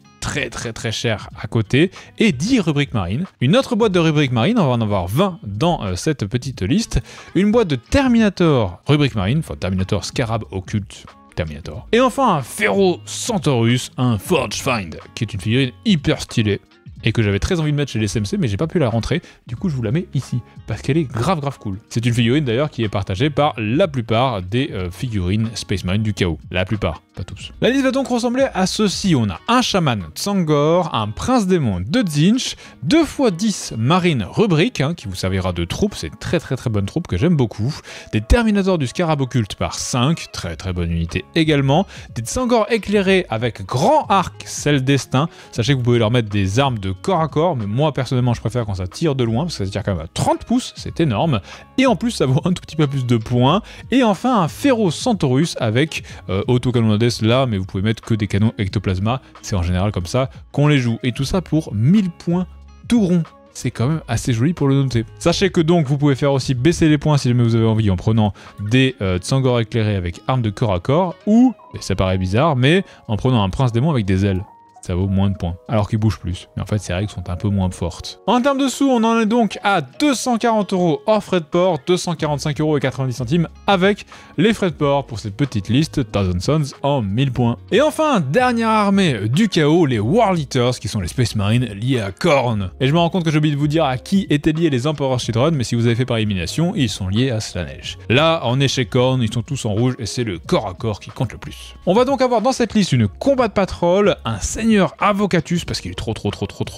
très cher à côté, et 10 rubriques marines. Une autre boîte de rubriques marines, on va en avoir 20 dans cette petite liste. Une boîte de Terminator rubrique marine, enfin Terminator Scarab Occulte Terminator. Et enfin un Ferro Centaurus, un Forge Find, qui est une figurine hyper stylée, et que j'avais très envie de mettre chez les SMC, mais j'ai pas pu la rentrer, du coup je vous la mets ici, parce qu'elle est grave cool. C'est une figurine d'ailleurs qui est partagée par la plupart des figurines Space Marine du chaos. La plupart, pas tous. La liste va donc ressembler à ceci, on a un chaman Tsangor, un prince démon de Tzeentch, 2 x 10 marines rubriques, qui vous servira de troupe, c'est une très bonne troupe que j'aime beaucoup, des Terminators du Scarab Occulte par 5, très bonne unité également, des Tsangor éclairés avec grand arc, Celle Destin, sachez que vous pouvez leur mettre des armes de corps à corps, mais moi personnellement je préfère quand ça tire de loin, parce que ça tire quand même à 30 pouces, c'est énorme, et en plus ça vaut un tout petit peu plus de points, et enfin un Ferro Centaurus avec autocanon Hades là, mais vous pouvez mettre que des canons ectoplasma, c'est en général comme ça qu'on les joue, et tout ça pour 1000 points tout rond. C'est quand même assez joli pour le noter. Sachez que donc vous pouvez faire aussi baisser les points si jamais vous avez envie en prenant des Tsangor éclairés avec armes de corps à corps, ou, et ça paraît bizarre, mais en prenant un prince démon avec des ailes. Ça vaut moins de points, alors qu'ils bougent plus. Mais en fait, ces règles sont un peu moins fortes. En termes de sous, on en est donc à 240 € hors frais de port, 245 € et 90 centimes avec les frais de port pour cette petite liste Thousand Sons en 1000 points. Et enfin, dernière armée du chaos, les World Eaters, qui sont les Space Marines liés à Khorne. Et je me rends compte que j'ai oublié de vous dire à qui étaient liés les Emperor Children, mais si vous avez fait par élimination, ils sont liés à Slaanesh. Là, on est chez Khorne, ils sont tous en rouge et c'est le corps à corps qui compte le plus. On va donc avoir dans cette liste une combat de patrol, un seigneur Avocatus parce qu'il est trop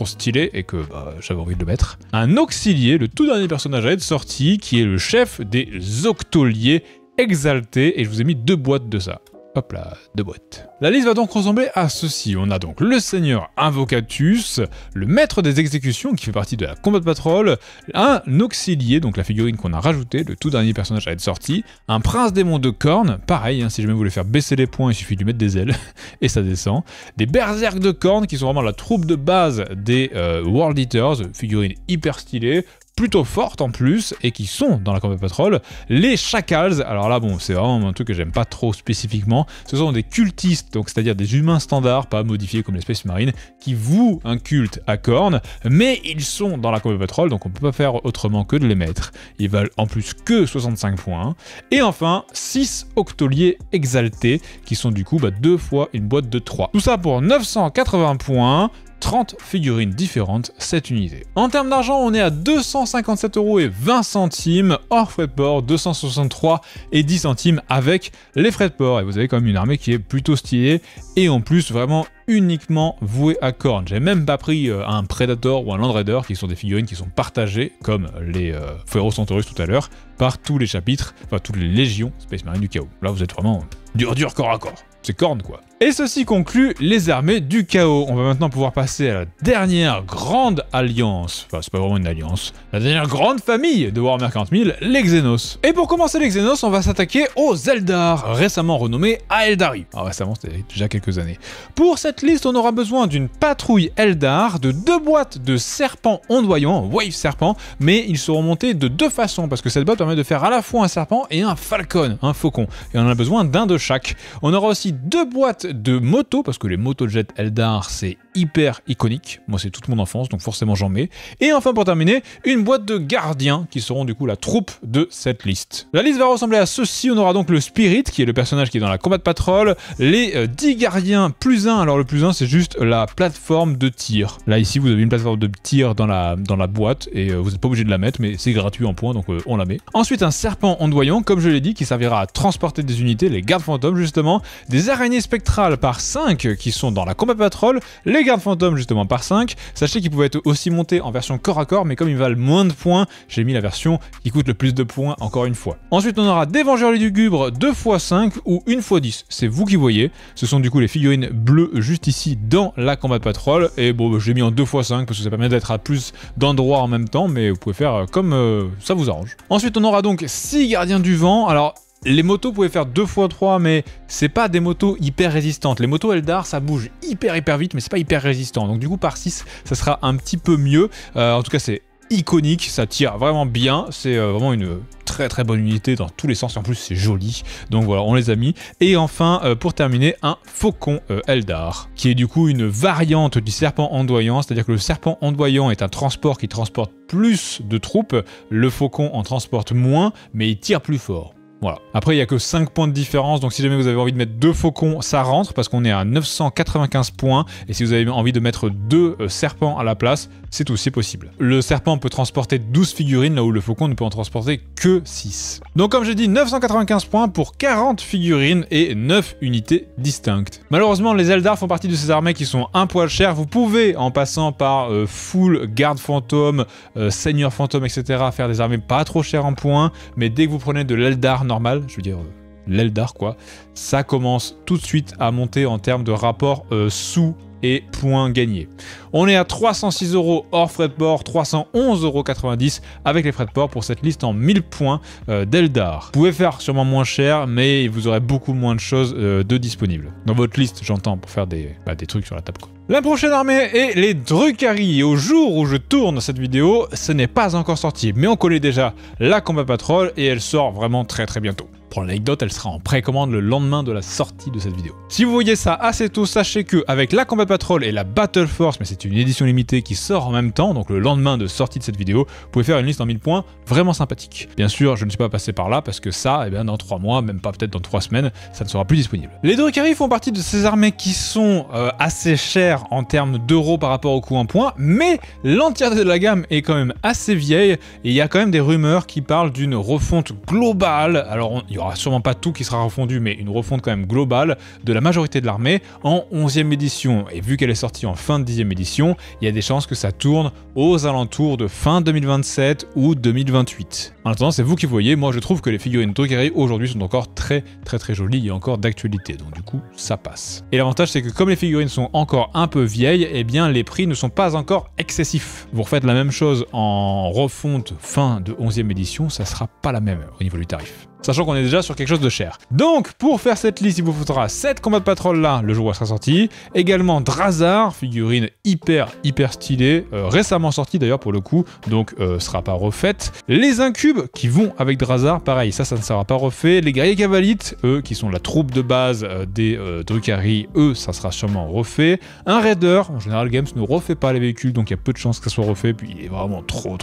stylé et que j'avais envie de le mettre. Un auxilier, le tout dernier personnage à être sorti, qui est le chef des Octoliers exaltés, et je vous ai mis 2 boîtes de ça. Hop là, 2 boîtes. La liste va donc ressembler à ceci. On a donc le seigneur Invocatus, le maître des exécutions qui fait partie de la combat de patrol, un auxilier, donc la figurine qu'on a rajoutée, le tout dernier personnage à être sorti, un prince démon de Khorne, pareil, si jamais vous voulez faire baisser les points, il suffit de lui mettre des ailes et ça descend, des berserks de Khorne qui sont vraiment la troupe de base des World Eaters, figurines hyper stylées, plutôt fortes en plus, et qui sont dans la combat patrol, les Chakals. Alors là, bon, c'est vraiment un truc que j'aime pas trop spécifiquement. Ce sont des cultistes, donc c'est-à-dire des humains standards, pas modifiés comme les Space Marines, qui vouent un culte à Khorne, mais ils sont dans la combat patrol, donc on peut pas faire autrement que de les mettre. Ils valent en plus que 65 points. Et enfin, 6 Octoliers exaltés, qui sont du coup 2 fois une boîte de 3. Tout ça pour 980 points. 30 figurines différentes, 7 unités. En termes d'argent, on est à 257 € et 20 centimes, hors frais de port, 263 et 10 centimes avec les frais de port. Et vous avez quand même une armée qui est plutôt stylée, et en plus vraiment uniquement vouée à Khorne. J'ai même pas pris un Predator ou un Land Raider, qui sont des figurines qui sont partagées, comme les Ferro Centaurus tout à l'heure, par tous les chapitres, enfin toutes les légions Space Marine du chaos. Là vous êtes vraiment dur corps à corps. C'est Khorne quoi. Et ceci conclut les armées du chaos. On va maintenant pouvoir passer à la dernière grande alliance, enfin c'est pas vraiment une alliance, la dernière grande famille de Warhammer 40 000, les Xenos. Et pour commencer les Xenos, on va s'attaquer aux Eldar, récemment renommés Aeldari. Alors récemment, c'était déjà quelques années. Pour cette liste, on aura besoin d'une patrouille Eldar, de 2 boîtes de serpents ondoyants, Wave Serpent, mais ils seront montés de 2 façons, parce que cette boîte permet de faire à la fois un serpent et un falcon, un faucon. Et on en a besoin d'un de chaque. On aura aussi 2 boîtes de moto, parce que les motojets Eldar, c'est hyper iconique. Moi, c'est toute mon enfance, donc forcément j'en mets. Et enfin, pour terminer, une boîte de gardiens, qui seront du coup la troupe de cette liste. La liste va ressembler à ceci. On aura donc le Spirit, qui est le personnage qui est dans la Combat Patrol, les 10 gardiens plus 1. Alors le plus 1, c'est juste la plateforme de tir. Là, ici, vous avez une plateforme de tir dans la boîte, et vous n'êtes pas obligé de la mettre, mais c'est gratuit en points, donc on la met. Ensuite, un serpent ondoyant, comme je l'ai dit, qui servira à transporter des unités, les gardes fantômes justement, des araignées spectrales par 5 qui sont dans la Combat Patrol, les gardes fantômes justement par 5. Sachez qu'ils pouvaient être aussi montés en version corps à corps, mais comme ils valent moins de points, j'ai mis la version qui coûte le plus de points encore une fois. Ensuite, on aura des vengeurs lugubres 2x5 ou 1x10, c'est vous qui voyez. Ce sont du coup les figurines bleues juste ici dans la Combat Patrol, et bon, je l'ai mis en 2x5 parce que ça permet d'être à plus d'endroits en même temps, mais vous pouvez faire comme ça vous arrange. Ensuite, on aura donc 6 gardiens du vent. Alors, les motos pouvaient faire 2x3, mais c'est pas des motos hyper résistantes. Les motos Eldar, ça bouge hyper vite, mais c'est pas hyper résistant. Donc du coup, par 6, ça sera un petit peu mieux. En tout cas, c'est iconique, ça tire vraiment bien. C'est vraiment une très bonne unité dans tous les sens. En plus, c'est joli. Donc voilà, on les a mis. Et enfin, pour terminer, un faucon Eldar, qui est du coup une variante du serpent ondoyant. C'est-à-dire que le serpent ondoyant est un transport qui transporte plus de troupes. Le faucon en transporte moins, mais il tire plus fort. Voilà. Après, il n'y a que 5 points de différence, donc si jamais vous avez envie de mettre 2 faucons, ça rentre, parce qu'on est à 995 points, et si vous avez envie de mettre 2 serpents à la place, c'est aussi possible. Le serpent peut transporter 12 figurines, là où le faucon ne peut en transporter que 6. Donc comme j'ai dit, 995 points pour 40 figurines et 9 unités distinctes. Malheureusement, les Eldar font partie de ces armées qui sont un poil chères. Vous pouvez, en passant par full garde fantôme, seigneur fantôme, etc., faire des armées pas trop chères en points, mais dès que vous prenez de l'Eldar normal, je veux dire l'Eldar quoi, ça commence tout de suite à monter en termes de rapport sous et points gagnés. On est à 306 € hors frais de port, 311,90 € avec les frais de port pour cette liste en 1000 points d'Eldar. Vous pouvez faire sûrement moins cher, mais vous aurez beaucoup moins de choses de disponibles. Dans votre liste, j'entends, pour faire des trucs sur la table quoi. La prochaine armée est les Drukhari, et au jour où je tourne cette vidéo, ce n'est pas encore sorti, mais on connaît déjà la Combat Patrol et elle sort vraiment très bientôt. Pour l'anecdote, elle sera en précommande le lendemain de la sortie de cette vidéo. Si vous voyez ça assez tôt, sachez que avec la Combat Patrol et la Battle Force, mais c'est une édition limitée qui sort en même temps, donc le lendemain de sortie de cette vidéo, vous pouvez faire une liste en 1000 points vraiment sympathique. Bien sûr, je ne suis pas passé par là parce que ça, eh bien, dans 3 mois, même pas peut-être dans 3 semaines, ça ne sera plus disponible. Les Drukhari font partie de ces armées qui sont assez chères en termes d'euros par rapport au coût en points, mais l'entièreté de la gamme est quand même assez vieille et il y a quand même des rumeurs qui parlent d'une refonte globale. Alors, il y aura sûrement pas tout qui sera refondu, mais une refonte quand même globale de la majorité de l'armée en 11e édition. Et vu qu'elle est sortie en fin de 10e édition, il y a des chances que ça tourne aux alentours de fin 2027 ou 2028. En attendant, c'est vous qui voyez. Moi, je trouve que les figurines Drukhari aujourd'hui sont encore très jolies et encore d'actualité. Donc du coup, ça passe. Et l'avantage, c'est que comme les figurines sont encore un peu vieilles, eh bien les prix ne sont pas encore excessifs. Vous refaites la même chose en refonte fin de 11e édition, ça sera pas la même au niveau du tarif. Sachant qu'on est déjà sur quelque chose de cher. Donc, pour faire cette liste, il vous faudra cette Combat Patrol là, le jour où elle sera sortie. Également Drazhar, figurine hyper stylée, récemment sortie d'ailleurs pour le coup, donc sera pas refaite. Les Incubes qui vont avec Drazhar, pareil, ça ne sera pas refait. Les Guerriers Cavalites, eux, qui sont la troupe de base des Drukhari, eux, ça sera sûrement refait. Un Raider, en général Games ne refait pas les véhicules, donc il y a peu de chances que ça soit refait, puis il est vraiment trop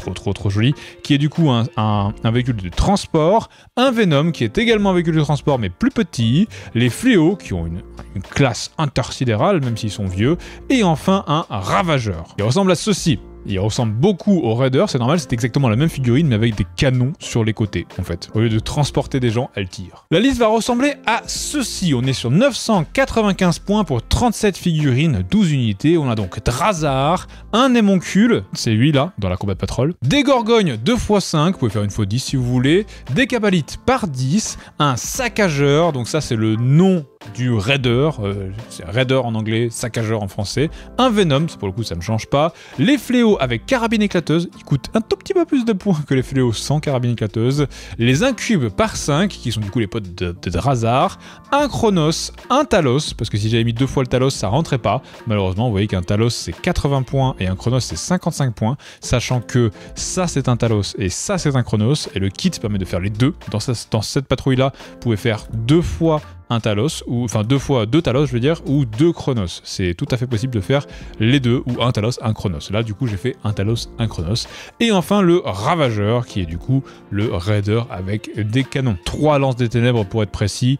joli, qui est du coup un véhicule de transport. Un Venom qui est également un véhicule de transport mais plus petit, les Fléaux qui ont une classe intersidérale même s'ils sont vieux, et enfin un Ravageur. Il ressemble à ceci. Il ressemble beaucoup au Raider, c'est normal, c'est exactement la même figurine mais avec des canons sur les côtés en fait. Au lieu de transporter des gens, elle tire. La liste va ressembler à ceci. On est sur 995 points pour 37 figurines, 12 unités. On a donc Drazhar, un Émoncule, c'est lui là, dans la Combat Patrol, des Gorgognes 2x5, vous pouvez faire une fois 10 si vous voulez, des Cabalites par 10, un Saccageur, donc ça c'est le nom du Raider, c'est Raider en anglais, Saccageur en français, un Venom, pour le coup ça ne change pas, les Fléaux avec carabine éclateuse, ils coûtent un tout petit peu plus de points que les Fléaux sans carabine éclateuse, les Incubes par 5, qui sont du coup les potes de Drazhar, un Chronos, un Talos, parce que si j'avais mis 2 fois le Talos ça rentrait pas, malheureusement vous voyez qu'un Talos c'est 80 points et un Chronos c'est 55 points, sachant que ça c'est un Talos et ça c'est un Chronos, et le kit permet de faire les deux. Dans cette patrouille là, vous pouvez faire 2 fois un Talos, ou enfin 2 fois 2 Talos je veux dire, ou 2 Chronos. C'est tout à fait possible de faire les deux, ou un Talos, un Chronos. Là du coup j'ai fait un Talos, un Chronos. Et enfin le Ravageur, qui est du coup le Raider avec des canons. 3 lances des ténèbres pour être précis,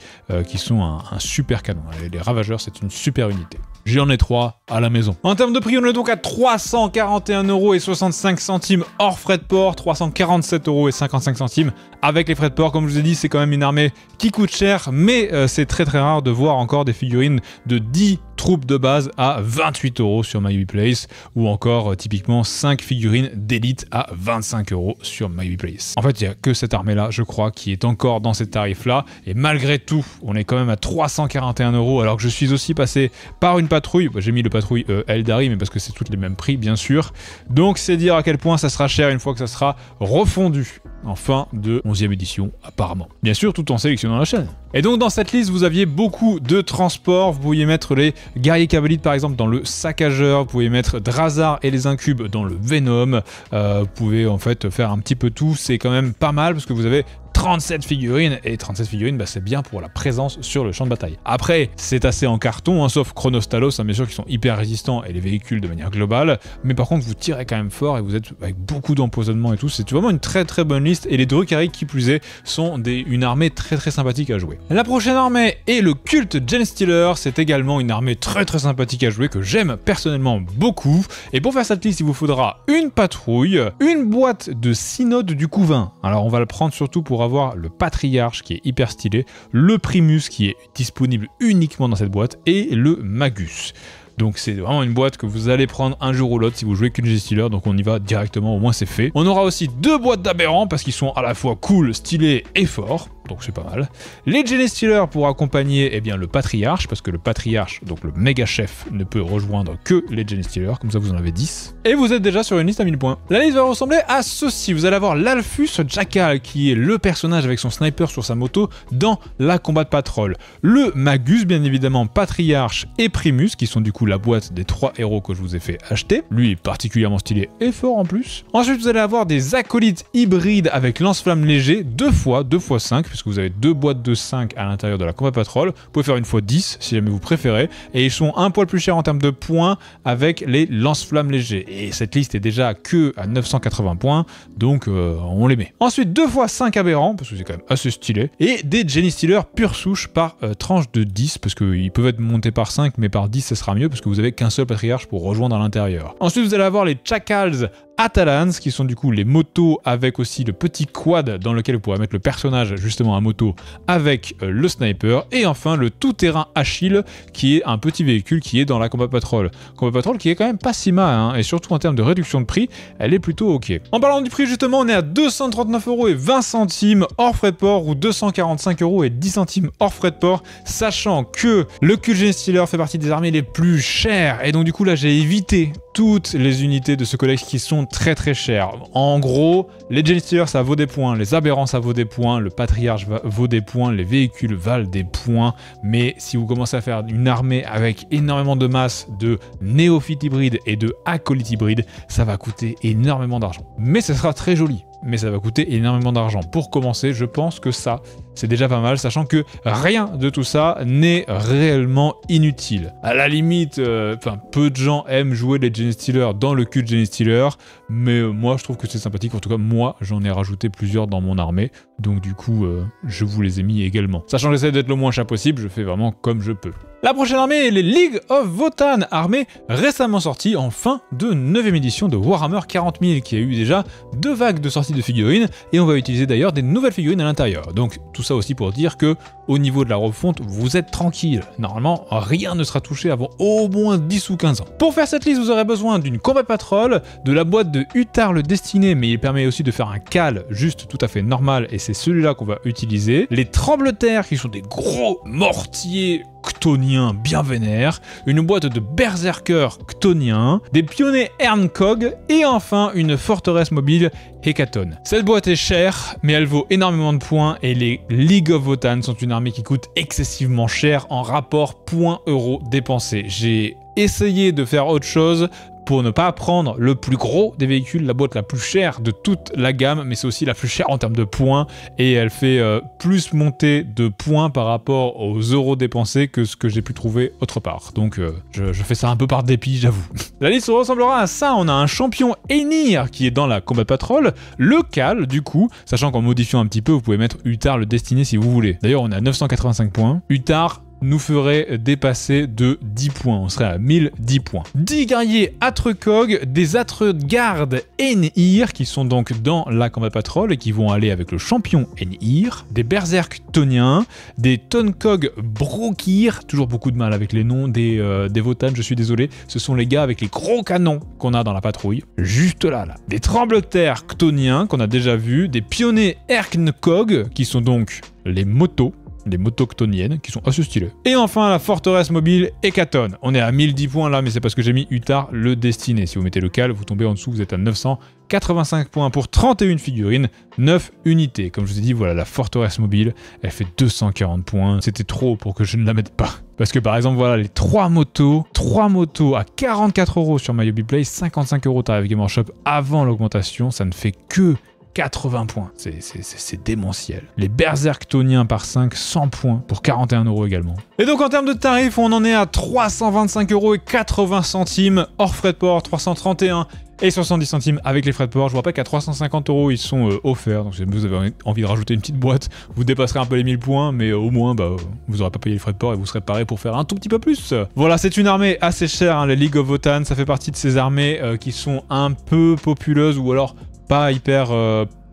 qui sont un super canon. Les Ravageurs c'est une super unité. J'en ai 3 à la maison. En termes de prix, on est donc à 341,65 € hors frais de port, 347,55 € avec les frais de port. Comme je vous ai dit, c'est quand même une armée qui coûte cher, mais c'est très rare de voir encore des figurines de 10 troupes de base à 28 € sur MyWePlace, ou encore typiquement 5 figurines d'élite à 25 € sur MyWePlace. En fait, il n'y a que cette armée-là, je crois, qui est encore dans ces tarifs-là, et malgré tout, on est quand même à 341 €, alors que je suis aussi passé par une patrouille. J'ai mis le patrouille Eldari, mais parce que c'est tous les mêmes prix, bien sûr. Donc c'est dire à quel point ça sera cher une fois que ça sera refondu en fin de 11e édition, apparemment. Bien sûr, tout en sélectionnant la chaîne. Et donc dans cette liste, vous aviez beaucoup de transports. Vous pouviez mettre les guerriers cavaliers par exemple dans le saccageur, vous pouvez mettre Drazar et les incubes dans le Venom, vous pouvez en fait faire un petit peu tout, c'est quand même pas mal parce que vous avez 37 figurines, et 37 figurines, bah, c'est bien pour la présence sur le champ de bataille. Après, c'est assez en carton, hein, sauf Chronos Talos, hein, bien sûr, qui sont hyper résistants, et les véhicules de manière globale, mais par contre, vous tirez quand même fort, et vous êtes avec beaucoup d'empoisonnement et tout, c'est vraiment une très bonne liste, et les Drukhari, qui plus est, sont une armée très sympathique à jouer. La prochaine armée est le culte Genestealer, c'est également une armée très sympathique à jouer, que j'aime personnellement beaucoup, et pour faire cette liste, il vous faudra une patrouille, une boîte de synode du couvain, alors on va le prendre surtout pour avoir le Patriarche qui est hyper stylé, le Primus qui est disponible uniquement dans cette boîte, et le Magus. Donc c'est vraiment une boîte que vous allez prendre un jour ou l'autre si vous jouez qu'une Genestealer, donc on y va directement, au moins c'est fait. On aura aussi 2 boîtes d'aberrants parce qu'ils sont à la fois cool, stylés et forts, donc c'est pas mal. Les Genestealers pour accompagner eh bien, le Patriarche, parce que le Patriarche, donc le méga chef, ne peut rejoindre que les Genestealers, comme ça vous en avez 10. Et vous êtes déjà sur une liste à 1000 points. La liste va ressembler à ceci, vous allez avoir l'Alphus Jackal, qui est le personnage avec son sniper sur sa moto dans la Combat Patrol. Le Magus, bien évidemment, Patriarche et Primus, qui sont du coup la boîte des 3 héros que je vous ai fait acheter. Lui est particulièrement stylé et fort en plus. Ensuite, vous allez avoir des acolytes hybrides avec lance-flamme léger, 2 fois 5, puisque vous avez 2 boîtes de 5 à l'intérieur de la Combat Patrol. Vous pouvez faire une fois 10 si jamais vous préférez. Et ils sont un poil plus chers en termes de points avec les lance-flammes légers. Et cette liste est déjà que à 980 points, donc on les met. Ensuite, 2 fois 5 aberrants, parce que c'est quand même assez stylé. Et des Genestealers pure souche par tranche de 10, parce qu'ils peuvent être montés par 5, mais par 10 ce sera mieux, parce que vous avez qu'un seul Patriarche pour rejoindre à l'intérieur. Ensuite, vous allez avoir les Chakals Atalans, qui sont du coup les motos avec aussi le petit quad dans lequel vous pourrez mettre le personnage justement à moto avec le sniper, et enfin le tout-terrain Achille qui est un petit véhicule qui est dans la Combat Patrol. Combat Patrol qui est quand même pas si mal, hein, et surtout en termes de réduction de prix, elle est plutôt ok. En parlant du prix justement, on est à 239,20 € hors frais de port, ou 245,10 € hors frais de port, sachant que le culte Genestealer fait partie des armées les plus chères, et donc du coup là j'ai évité toutes les unités de ce codex qui sont très chères. En gros, les Genestealers ça vaut des points, les aberrants ça vaut des points, le Patriarche vaut des points, les véhicules valent des points, mais si vous commencez à faire une armée avec énormément de masse de néophytes hybrides et de acolytes hybrides, ça va coûter énormément d'argent. Mais ça sera très joli, mais ça va coûter énormément d'argent. Pour commencer, je pense que ça, c'est déjà pas mal, sachant que rien de tout ça n'est réellement inutile. À la limite, peu de gens aiment jouer les Genestealers dans le culte Genestealer, mais moi je trouve que c'est sympathique. En tout cas, moi j'en ai rajouté plusieurs dans mon armée, donc du coup, je vous les ai mis également. Sachant que j'essaie d'être le moins cher possible, je fais vraiment comme je peux. La prochaine armée est les League of Votann, armée récemment sortie en fin de 9e édition de Warhammer 40 000, qui a eu déjà 2 vagues de sorties de figurines, et on va utiliser d'ailleurs des nouvelles figurines à l'intérieur. Donc tout ça aussi pour dire que au niveau de la refonte, vous êtes tranquille. Normalement, rien ne sera touché avant au moins 10 ou 15 ans. Pour faire cette liste, vous aurez besoin d'une Combat Patrol, de la boîte de Uthar le Destiné, mais il permet aussi de faire un cal juste tout à fait normal, et c'est celui-là qu'on va utiliser. Les Trembleterres, qui sont des gros mortiers chtoniens bien vénères, une boîte de berserkers chtoniens, des pionniers Ernkog, et enfin une forteresse mobile Hécaton. Cette boîte est chère, mais elle vaut énormément de points, et les League of Votann sont une armée qui coûte excessivement cher en rapport points-euros dépensés. J'ai essayé de faire autre chose, pour ne pas prendre le plus gros des véhicules, la boîte la plus chère de toute la gamme, mais c'est aussi la plus chère en termes de points, et elle fait plus monter de points par rapport aux euros dépensés que ce que j'ai pu trouver autre part. Donc je fais ça un peu par dépit, j'avoue. La liste ressemblera à ça. On a un champion Einhir qui est dans la Combat Patrol, le Cal du coup, sachant qu'en modifiant un petit peu, vous pouvez mettre Uthar le Destiné si vous voulez. D'ailleurs, on a 985 points. Uthar nous ferait dépasser de 10 points. On serait à 1010 points. 10 guerriers Atrecog, des Atregards Einhir qui sont donc dans la Combat Patrol et qui vont aller avec le champion Einhir, des Berserk Toniens, des Tonkog Brokir, toujours beaucoup de mal avec les noms des Votann, je suis désolé, ce sont les gars avec les gros canons qu'on a dans la patrouille, juste là. Des Trembleterres Chtoniens qu'on a déjà vus, des Pionniers Erknkog qui sont donc les motos chtoniennes qui sont assez stylées. Et enfin la forteresse mobile Hécaton. On est à 1010 points là, mais c'est parce que j'ai mis Uthar le Destiné. Si vous mettez le Cal, vous tombez en dessous, vous êtes à 985 points pour 31 figurines, 9 unités. Comme je vous ai dit, voilà, la forteresse mobile, elle fait 240 points. C'était trop pour que je ne la mette pas. Parce que par exemple, voilà, les 3 motos à 44 € sur MyHobbyPlay, 55 € tarif Game Workshop avant l'augmentation, ça ne fait que 80 points, c'est démentiel. Les Berserk Toniens par 5, 100 points pour 41 € également. Et donc en termes de tarifs, on en est à 325 € et 80 centimes hors frais de port, 331 et 70 centimes avec les frais de port. Je vous rappelle qu'à 350 € ils sont offerts, donc si vous avez envie de rajouter une petite boîte, vous dépasserez un peu les 1000 points, mais au moins vous n'aurez pas payé les frais de port et vous serez paré pour faire un tout petit peu plus. Voilà, c'est une armée assez chère, hein, les League of Votann, ça fait partie de ces armées qui sont un peu populeuses ou alors pas hyper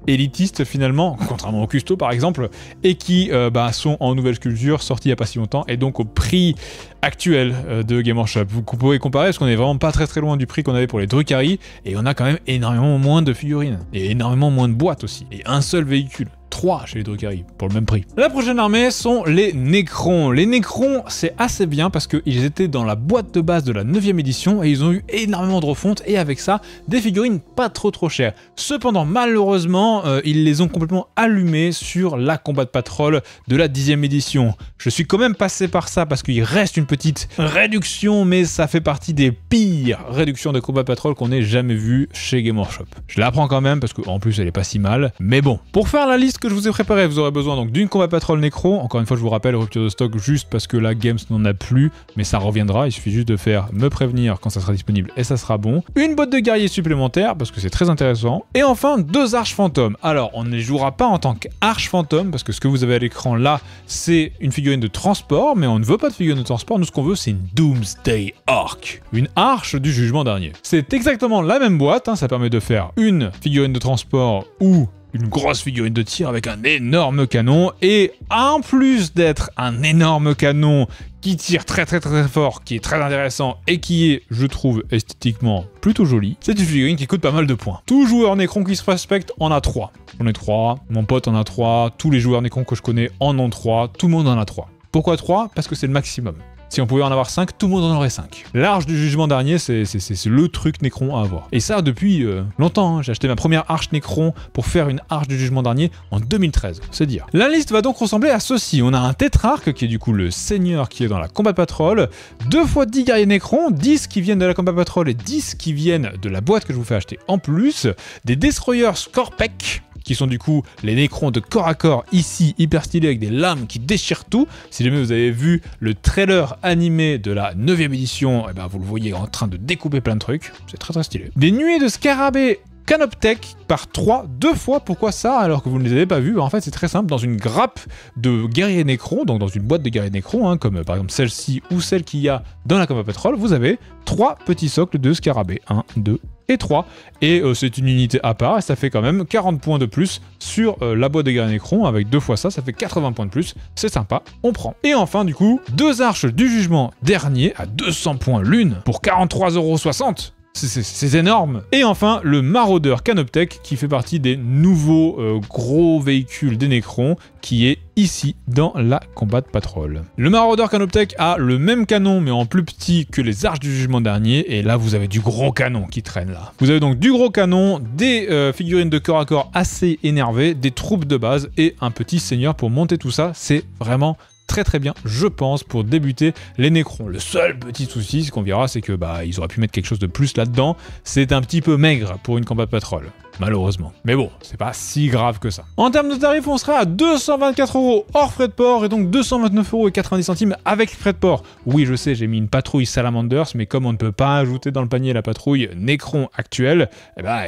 élitistes finalement, contrairement au Custo par exemple, et qui sont en nouvelle sculpture, sortie il n'y a pas si longtemps, et donc au prix actuel de Game Workshop. Vous pouvez comparer parce qu'on est vraiment pas très loin du prix qu'on avait pour les Drukhari, et on a quand même énormément moins de figurines, et énormément moins de boîtes aussi, et un seul véhicule. 3 chez les Drukhari, pour le même prix. La prochaine armée sont les Necrons. Les Necrons, c'est assez bien parce qu'ils étaient dans la boîte de base de la 9e édition et ils ont eu énormément de refonte et avec ça, des figurines pas trop chères. Cependant, malheureusement, ils les ont complètement allumés sur la Combat Patrol de la 10e édition. Je suis quand même passé par ça parce qu'il reste une petite réduction, mais ça fait partie des pires réductions de Combat Patrol qu'on ait jamais vues chez Game Workshop. Je la prends quand même parce qu'en plus, elle est pas si mal. Mais bon, pour faire la liste que je vous ai préparé, vous aurez besoin donc d'une Combat Patrol Necro. Encore une fois, je vous rappelle, rupture de stock juste parce que la Games n'en a plus, mais ça reviendra. Il suffit juste de faire me prévenir quand ça sera disponible et ça sera bon. Une boîte de guerriers supplémentaire parce que c'est très intéressant. Et enfin, 2 arches fantômes. Alors, on ne les jouera pas en tant qu'arches fantômes parce que ce que vous avez à l'écran là, c'est une figurine de transport, mais on ne veut pas de figurine de transport. Nous, ce qu'on veut, c'est une Doomsday Ark, une arche du jugement dernier. C'est exactement la même boîte, hein, ça permet de faire une figurine de transport ou une grosse figurine de tir avec un énorme canon, et en plus d'être un énorme canon qui tire très fort, qui est très intéressant et qui est, je trouve, esthétiquement plutôt joli, c'est une figurine qui coûte pas mal de points. Tout joueur Necron qui se respecte en a 3. J'en ai 3, mon pote en a 3, tous les joueurs Necron que je connais en ont 3, tout le monde en a 3. Pourquoi 3? Parce que c'est le maximum. Si on pouvait en avoir 5, tout le monde en aurait 5. L'arche du jugement dernier, c'est le truc Necron à avoir. Et ça depuis longtemps, hein. J'ai acheté ma première arche Necron pour faire une arche du jugement dernier en 2013, c'est dire. La liste va donc ressembler à ceci. On a un tétrarque qui est du coup le seigneur qui est dans la Combat Patrol, 2 fois 10 guerriers Necron, 10 qui viennent de la Combat Patrol et 10 qui viennent de la boîte que je vous fais acheter en plus, des destroyers Scorpec, qui sont du coup les Necrons de corps à corps ici, hyper stylés avec des lames qui déchirent tout. Si jamais vous avez vu le trailer animé de la 9e édition, et ben vous le voyez en train de découper plein de trucs, c'est très stylé. Des nuées de scarabées Canoptech par 3, 2 fois, pourquoi ça alors que vous ne les avez pas vus? En fait c'est très simple, dans une grappe de guerriers Necrons, donc dans une boîte de guerriers Necrons, hein, comme par exemple celle-ci ou celle qu'il y a dans la Combat Patrol, vous avez 3 petits socles de scarabées, 1, 2 et 3, et c'est une unité à part, et ça fait quand même 40 points de plus sur la boîte de guerriers Necrons, avec 2 fois ça fait 80 points de plus, c'est sympa, on prend. Et enfin du coup, 2 arches du jugement dernier à 200 points l'une pour 43,60 €. C'est énorme. Et enfin, le Maraudeur Canoptech qui fait partie des nouveaux gros véhicules des Necrons qui est ici dans la Combat Patrol. Le Maraudeur Canoptech a le même canon mais en plus petit que les arches du jugement dernier et là vous avez du gros canon qui traîne là. Vous avez donc du gros canon, des figurines de corps à corps assez énervées, des troupes de base et un petit seigneur pour monter tout ça, c'est vraiment très très bien, je pense, pour débuter les Necrons. Le seul petit souci, ce qu'on verra, c'est que ils auraient pu mettre quelque chose de plus là-dedans. C'est un petit peu maigre pour une Combat Patrol, malheureusement. Mais bon, c'est pas si grave que ça. En termes de tarifs, on sera à 224 € hors frais de port et donc 229,90 € avec frais de port. Oui, je sais, j'ai mis une patrouille Salamanders, mais comme on ne peut pas ajouter dans le panier la patrouille Necron actuelle,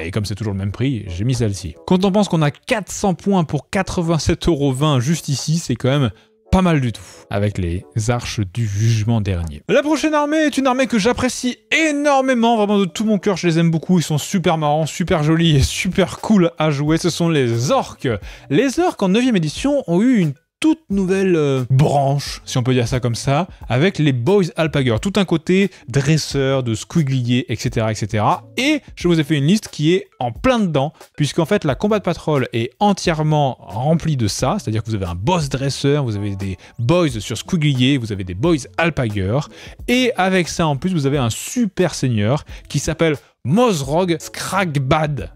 et comme c'est toujours le même prix, j'ai mis celle-ci. Quand on pense qu'on a 400 points pour 87,20 € juste ici, c'est quand même pas mal du tout, avec les arches du jugement dernier. La prochaine armée est une armée que j'apprécie énormément, vraiment de tout mon cœur, je les aime beaucoup, ils sont super marrants, super jolis et super cool à jouer, ce sont les orques. Les orques en 9e édition ont eu une toute nouvelle branche, si on peut dire ça comme ça, avec les Boys Alpager. Tout un côté dresseur, de squiglier, etc., etc. Et je vous ai fait une liste qui est en plein dedans, puisqu'en fait la Combat Patrol est entièrement remplie de ça, c'est-à-dire que vous avez un boss dresseur, vous avez des boys sur squiglier, vous avez des Boys Alpager, et avec ça en plus vous avez un super seigneur qui s'appelle Mozrog Skragbad.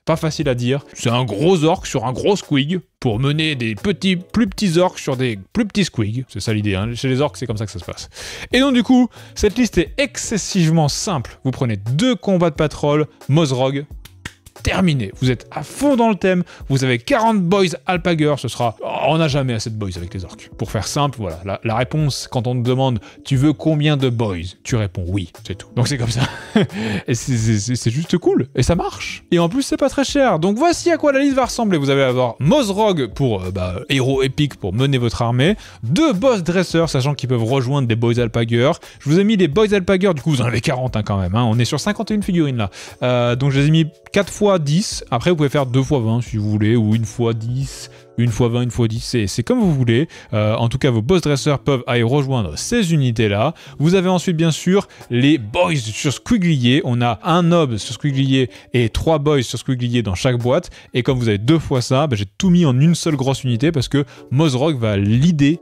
Pas facile à dire, c'est un gros orc sur un gros squig pour mener des plus petits orcs sur des plus petits squigs. C'est ça l'idée, hein. Chez les orcs c'est comme ça que ça se passe. Et donc du coup, cette liste est excessivement simple. Vous prenez 2 combats de patrol, Mozrog, terminé. Vous êtes à fond dans le thème, vous avez 40 boys alpager, ce sera... Oh, on n'a jamais assez de boys avec les orques. Pour faire simple, voilà, la réponse, quand on te demande « Tu veux combien de boys ?» Tu réponds « Oui », c'est tout. Donc c'est comme ça. Et c'est juste cool, et ça marche. Et en plus, c'est pas très cher. Donc voici à quoi la liste va ressembler. Vous allez avoir Mozrog pour héros épique pour mener votre armée, 2 boss dresseurs, sachant qu'ils peuvent rejoindre des boys alpager. Je vous ai mis les boys alpager, du coup vous en avez 40 quand même. On est sur 51 figurines là. Donc je les ai mis 4 fois 10, après vous pouvez faire 2 fois 20 si vous voulez, ou 1 fois 10, 1 fois 20, 1 fois 10, c'est comme vous voulez. En tout cas, vos boss dresseurs peuvent aller rejoindre ces unités-là. Vous avez ensuite, bien sûr, les boys sur squiglier. On a un nob sur squiglier et 3 boys sur squiglier dans chaque boîte. Et comme vous avez 2 fois ça, j'ai tout mis en une seule grosse unité parce que Mozrog va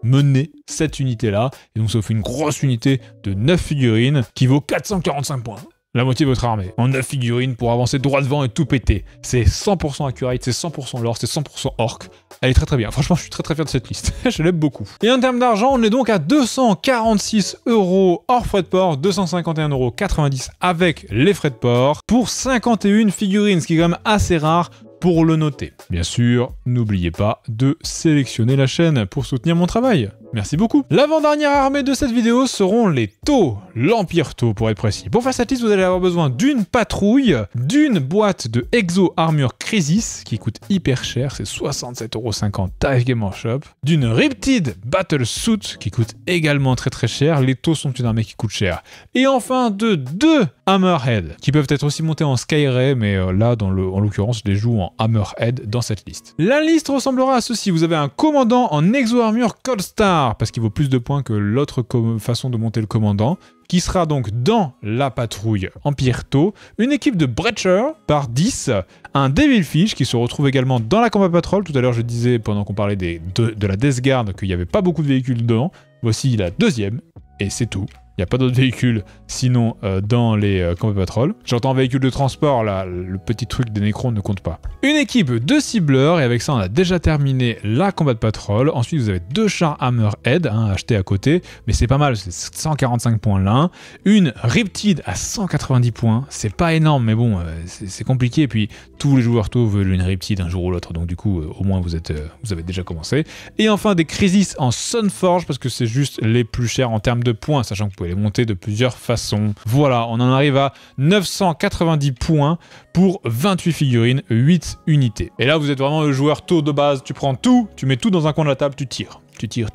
mener cette unité-là. Et donc, ça vous fait une grosse unité de 9 figurines qui vaut 445 points. La moitié de votre armée, en 9 figurines pour avancer droit devant et tout péter. C'est 100% accurate, c'est 100% lore, c'est 100% orc. Elle est très très bien, franchement je suis très très fier de cette liste, je l'aime beaucoup. Et en termes d'argent, on est donc à 246 € hors frais de port, 251,90 € avec les frais de port, pour 51 figurines, ce qui est quand même assez rare pour le noter. Bien sûr, n'oubliez pas de sélectionner la chaîne pour soutenir mon travail. Merci beaucoup. L'avant-dernière armée de cette vidéo seront les Tau, l'Empire Tau pour être précis. Pour faire cette liste, vous allez avoir besoin d'une patrouille, d'une boîte de Exo Armure Crisis, qui coûte hyper cher, c'est 67,50 € tarif Game Workshop, d'une Riptide Battle Suit, qui coûte également très très cher, les Tau sont une armée qui coûte cher, et enfin de 2 Hammerhead, qui peuvent être aussi montés en Skyray, mais là, en l'occurrence, je les joue en Hammerhead dans cette liste. La liste ressemblera à ceci, vous avez un commandant en Exo Armure Cold Star, parce qu'il vaut plus de points que l'autre façon de monter le commandant, qui sera donc dans la patrouille Empire Tau, une équipe de Breacher par 10, un Devilfish qui se retrouve également dans la Combat Patrol. Tout à l'heure je disais, pendant qu'on parlait de la Death Guard, qu'il n'y avait pas beaucoup de véhicules dedans. Voici la deuxième, et c'est tout. Il n'y a pas d'autres véhicules, sinon dans les Combat Patrol. J'entends véhicule de transport, là, le petit truc des Necrons ne compte pas. Une équipe de cibleurs, et avec ça on a déjà terminé la Combat Patrol. Ensuite vous avez 2 chars Hammerhead, achetés à côté, mais c'est pas mal, c'est 145 points l'un. Une Riptide à 190 points, c'est pas énorme, mais bon, c'est compliqué. Et puis tous les joueurs Tau veulent une Riptide un jour ou l'autre, donc du coup au moins vous avez déjà commencé. Et enfin des Crisis en Sunforge, parce que c'est juste les plus chers en termes de points, sachant que vous pouvez les monter de plusieurs façons. Voilà, on en arrive à 990 points pour 28 figurines, 8 unités. Et là, vous êtes vraiment le joueur Tau de base. Tu prends tout, tu mets tout dans un coin de la table, tu tires. Tu tires.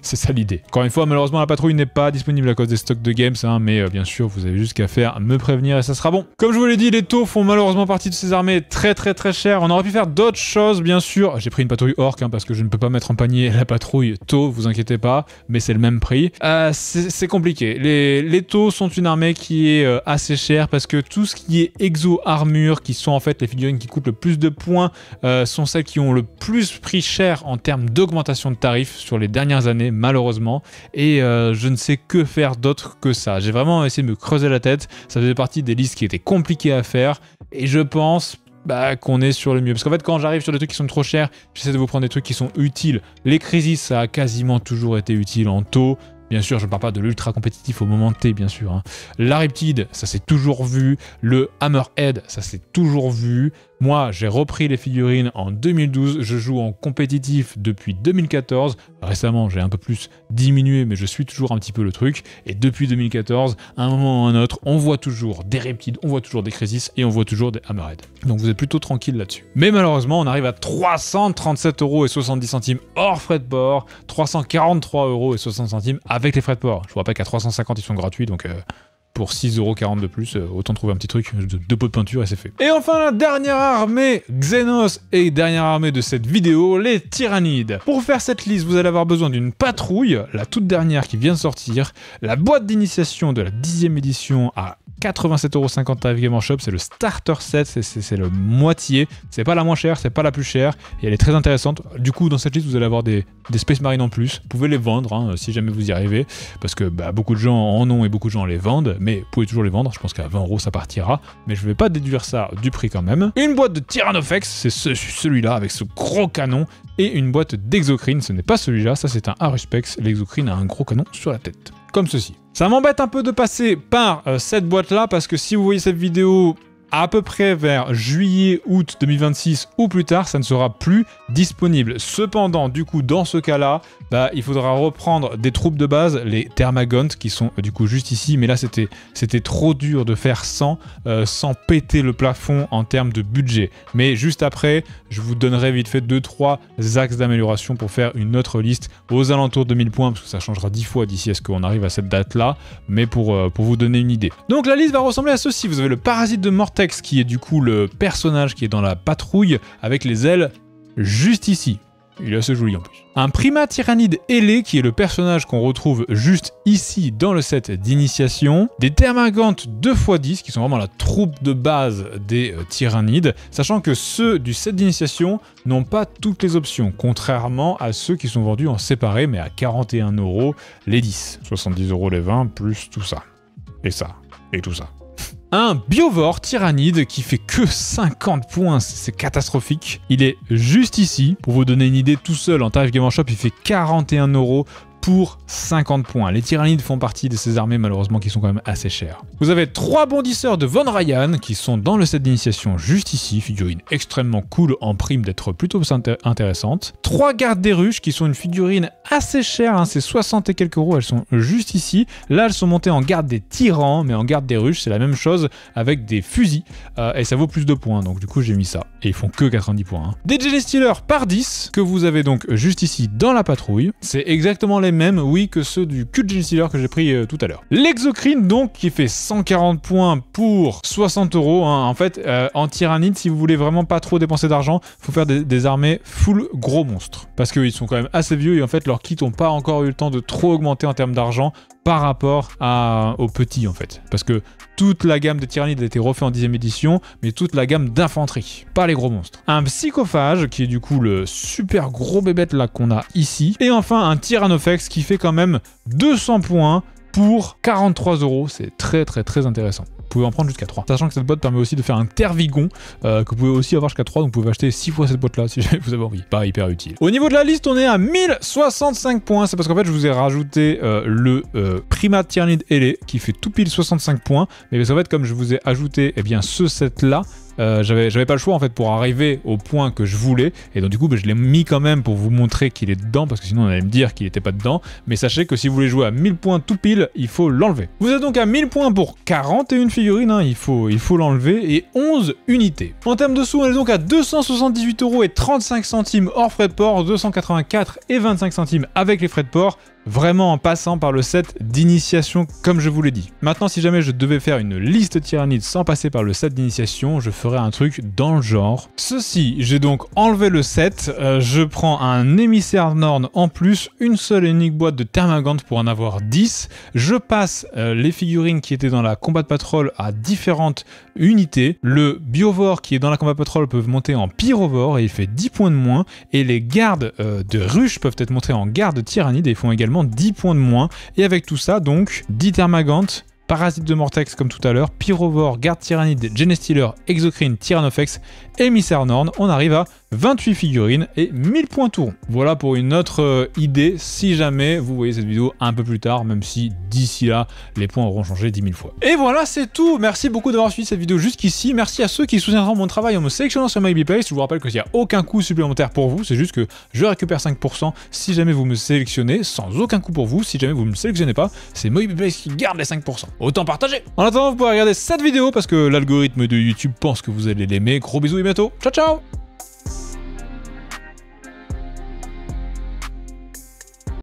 C'est ça l'idée. Encore une fois, malheureusement, la patrouille n'est pas disponible à cause des stocks de games, mais bien sûr, vous avez juste qu'à faire me prévenir et ça sera bon. Comme je vous l'ai dit, les Tau font malheureusement partie de ces armées très chères. On aurait pu faire d'autres choses, bien sûr. J'ai pris une patrouille orc, parce que je ne peux pas mettre en panier la patrouille Tau, vous inquiétez pas, mais c'est le même prix. C'est compliqué. Les Tau sont une armée qui est assez chère parce que tout ce qui est exo armure, qui sont en fait les figurines qui coûtent le plus de points, sont celles qui ont le plus pris cher en termes d'augmentation de tarifs sur les dernières années, malheureusement, et je ne sais que faire d'autre que ça. J'ai vraiment essayé de me creuser la tête, ça faisait partie des listes qui étaient compliquées à faire, et je pense qu'on est sur le mieux. Parce qu'en fait, quand j'arrive sur des trucs qui sont trop chers, j'essaie de vous prendre des trucs qui sont utiles. Les Crisis, ça a quasiment toujours été utile en taux. Bien sûr, je ne parle pas de l'ultra compétitif au moment T, bien sûr. Hein. La Riptide, ça s'est toujours vu. Le Hammerhead, ça s'est toujours vu. Moi, j'ai repris les figurines en 2012. Je joue en compétitif depuis 2014. Récemment, j'ai un peu plus diminué, mais je suis toujours un petit peu le truc. Et depuis 2014, à un moment ou à un autre, on voit toujours des Riptides, on voit toujours des Crisis et on voit toujours des Hammerhead. Donc vous êtes plutôt tranquille là-dessus. Mais malheureusement, on arrive à 337,70 € hors frais de port, 343,60 € avec les frais de port. Je vous rappelle qu'à 350, ils sont gratuits, donc... pour 6,40 € de plus, autant trouver un petit truc, deux pots de peinture et c'est fait. Et enfin la dernière armée Xenos et dernière armée de cette vidéo, les Tyrannides. Pour faire cette liste, vous allez avoir besoin d'une patrouille, la toute dernière qui vient de sortir, la boîte d'initiation de la 10e édition à 87,50 € avec Game Workshop, c'est le starter set, c'est le moitié, c'est pas la moins chère, c'est pas la plus chère, et elle est très intéressante. Du coup, dans cette liste, vous allez avoir des Space Marines en plus, vous pouvez les vendre hein, si jamais vous y arrivez, parce que beaucoup de gens en ont et beaucoup de gens les vendent, mais vous pouvez toujours les vendre, je pense qu'à 20 € ça partira, mais je vais pas déduire ça du prix quand même. Une boîte de Tyrannofex, c'est celui-là avec ce gros canon, et une boîte d'Exocrine, ce n'est pas celui-là, ça c'est un Aruspex, l'Exocrine a un gros canon sur la tête, comme ceci. Ça m'embête un peu de passer par cette boîte-là, parce que si vous voyez cette vidéo à peu près vers juillet-août 2026 ou plus tard, ça ne sera plus disponible. Cependant, du coup, dans ce cas-là, il faudra reprendre des troupes de base, les Thermagontes, qui sont du coup juste ici, mais là c'était trop dur de faire sans péter le plafond en termes de budget. Mais juste après, je vous donnerai vite fait 2-3 axes d'amélioration pour faire une autre liste aux alentours de 1000 points, parce que ça changera 10 fois d'ici à ce qu'on arrive à cette date-là, mais pour vous donner une idée. Donc la liste va ressembler à ceci. Vous avez le Parasite de Mortex, qui est du coup le personnage qui est dans la patrouille, avec les ailes juste ici. Il est assez joli en plus. Un Primat Tyrannide ailé, qui est le personnage qu'on retrouve juste ici dans le set d'initiation. Des Thermagantes 2x10, qui sont vraiment la troupe de base des Tyrannides, sachant que ceux du set d'initiation n'ont pas toutes les options, contrairement à ceux qui sont vendus en séparé, mais à 41 € les 10. 70 € les 20, plus tout ça. Et ça. Et tout ça. Un Biovore Tyrannide qui fait que 50 points, c'est catastrophique. Il est juste ici. Pour vous donner une idée, tout seul en tarif Game Workshop, il fait 41 € pour 50 points. Les Tyrannides font partie de ces armées malheureusement qui sont quand même assez chères. Vous avez 3 bondisseurs de Von Ryan qui sont dans le set d'initiation juste ici, figurine extrêmement cool en prime d'être plutôt intéressante. 3 gardes des ruches qui sont une figurine assez chère, hein, c'est 60 et quelques €, elles sont juste ici. Là elles sont montées en garde des tyrans, mais en garde des ruches c'est la même chose avec des fusils et ça vaut plus de points, donc du coup j'ai mis ça. Et ils font que 90 points. Hein. Des Jelly Stealers par 10 que vous avez donc juste ici dans la patrouille. C'est exactement les mêmes, oui, que ceux du cul de Jelly Stealer que j'ai pris tout à l'heure. L'Exocrine donc qui fait 140 points pour 60 €. Hein. En fait, en Tyrannide, si vous voulez vraiment pas trop dépenser d'argent, faut faire des armées full gros monstres. Parce qu'ils sont quand même assez vieux et en fait leurs kits n'ont pas encore eu le temps de trop augmenter en termes d'argent par rapport aux petits en fait. Parce que toute la gamme de Tyrannides a été refaite en 10e édition, mais toute la gamme d'infanterie, pas les gros monstres. Un Psychophage, qui est du coup le super gros bébête là qu'on a ici. Et enfin un Tyrannofex qui fait quand même 200 points pour 43 €. C'est très intéressant. Vous pouvez en prendre jusqu'à 3. Sachant que cette boîte permet aussi de faire un Tervigon que vous pouvez aussi avoir jusqu'à 3, donc vous pouvez acheter 6 fois cette boîte là si vous avez envie. Pas hyper utile. Au niveau de la liste, on est à 1065 points. C'est parce qu'en fait, je vous ai rajouté le Primat Tyrannide ailé qui fait tout pile 65 points. Mais parce qu'en fait, comme je vous ai ajouté ce set là, j'avais pas le choix en fait pour arriver au point que je voulais, et donc du coup je l'ai mis quand même pour vous montrer qu'il est dedans, parce que sinon on allait me dire qu'il était pas dedans. Mais sachez que si vous voulez jouer à 1000 points tout pile, il faut l'enlever. Vous êtes donc à 1000 points pour 41 figurines, hein, il faut l'enlever, et 11 unités. En termes de sous, on est donc à 278 € et 35 centimes hors frais de port, 284 et 25 centimes avec les frais de port. Vraiment en passant par le set d'initiation comme je vous l'ai dit. Maintenant, si jamais je devais faire une liste Tyrannide sans passer par le set d'initiation, je ferais un truc dans le genre. Ceci, j'ai donc enlevé le set, je prends un émissaire Norn en plus, une seule et unique boîte de Thermagant pour en avoir 10, je passe les figurines qui étaient dans la Combat Patrol à différentes unités, le Biovore qui est dans la Combat Patrol peut monter en Pyrovore et il fait 10 points de moins, et les gardes de ruche peuvent être montés en garde Tyrannide et ils font également 10 points de moins, et avec tout ça donc 10 Thermagantes, Parasite de Mortex comme tout à l'heure, Pyrovore, Garde Tyrannide, Genestealer, Exocrine, Tyrannofex, Émissaire Norn. On arrive à 28 figurines et 1000 points tout rond. Voilà pour une autre idée si jamais vous voyez cette vidéo un peu plus tard, même si d'ici là, les points auront changé 10 000 fois. Et voilà, c'est tout. Merci beaucoup d'avoir suivi cette vidéo jusqu'ici. Merci à ceux qui soutiendront mon travail en me sélectionnant sur MyBPlace. Je vous rappelle qu'il n'y a aucun coût supplémentaire pour vous, c'est juste que je récupère 5% si jamais vous me sélectionnez, sans aucun coût pour vous. Si jamais vous ne me sélectionnez pas, c'est MyBPlace qui garde les 5%. Autant partager. En attendant, vous pouvez regarder cette vidéo parce que l'algorithme de YouTube pense que vous allez l'aimer. Gros bisous et bientôt. Ciao ciao.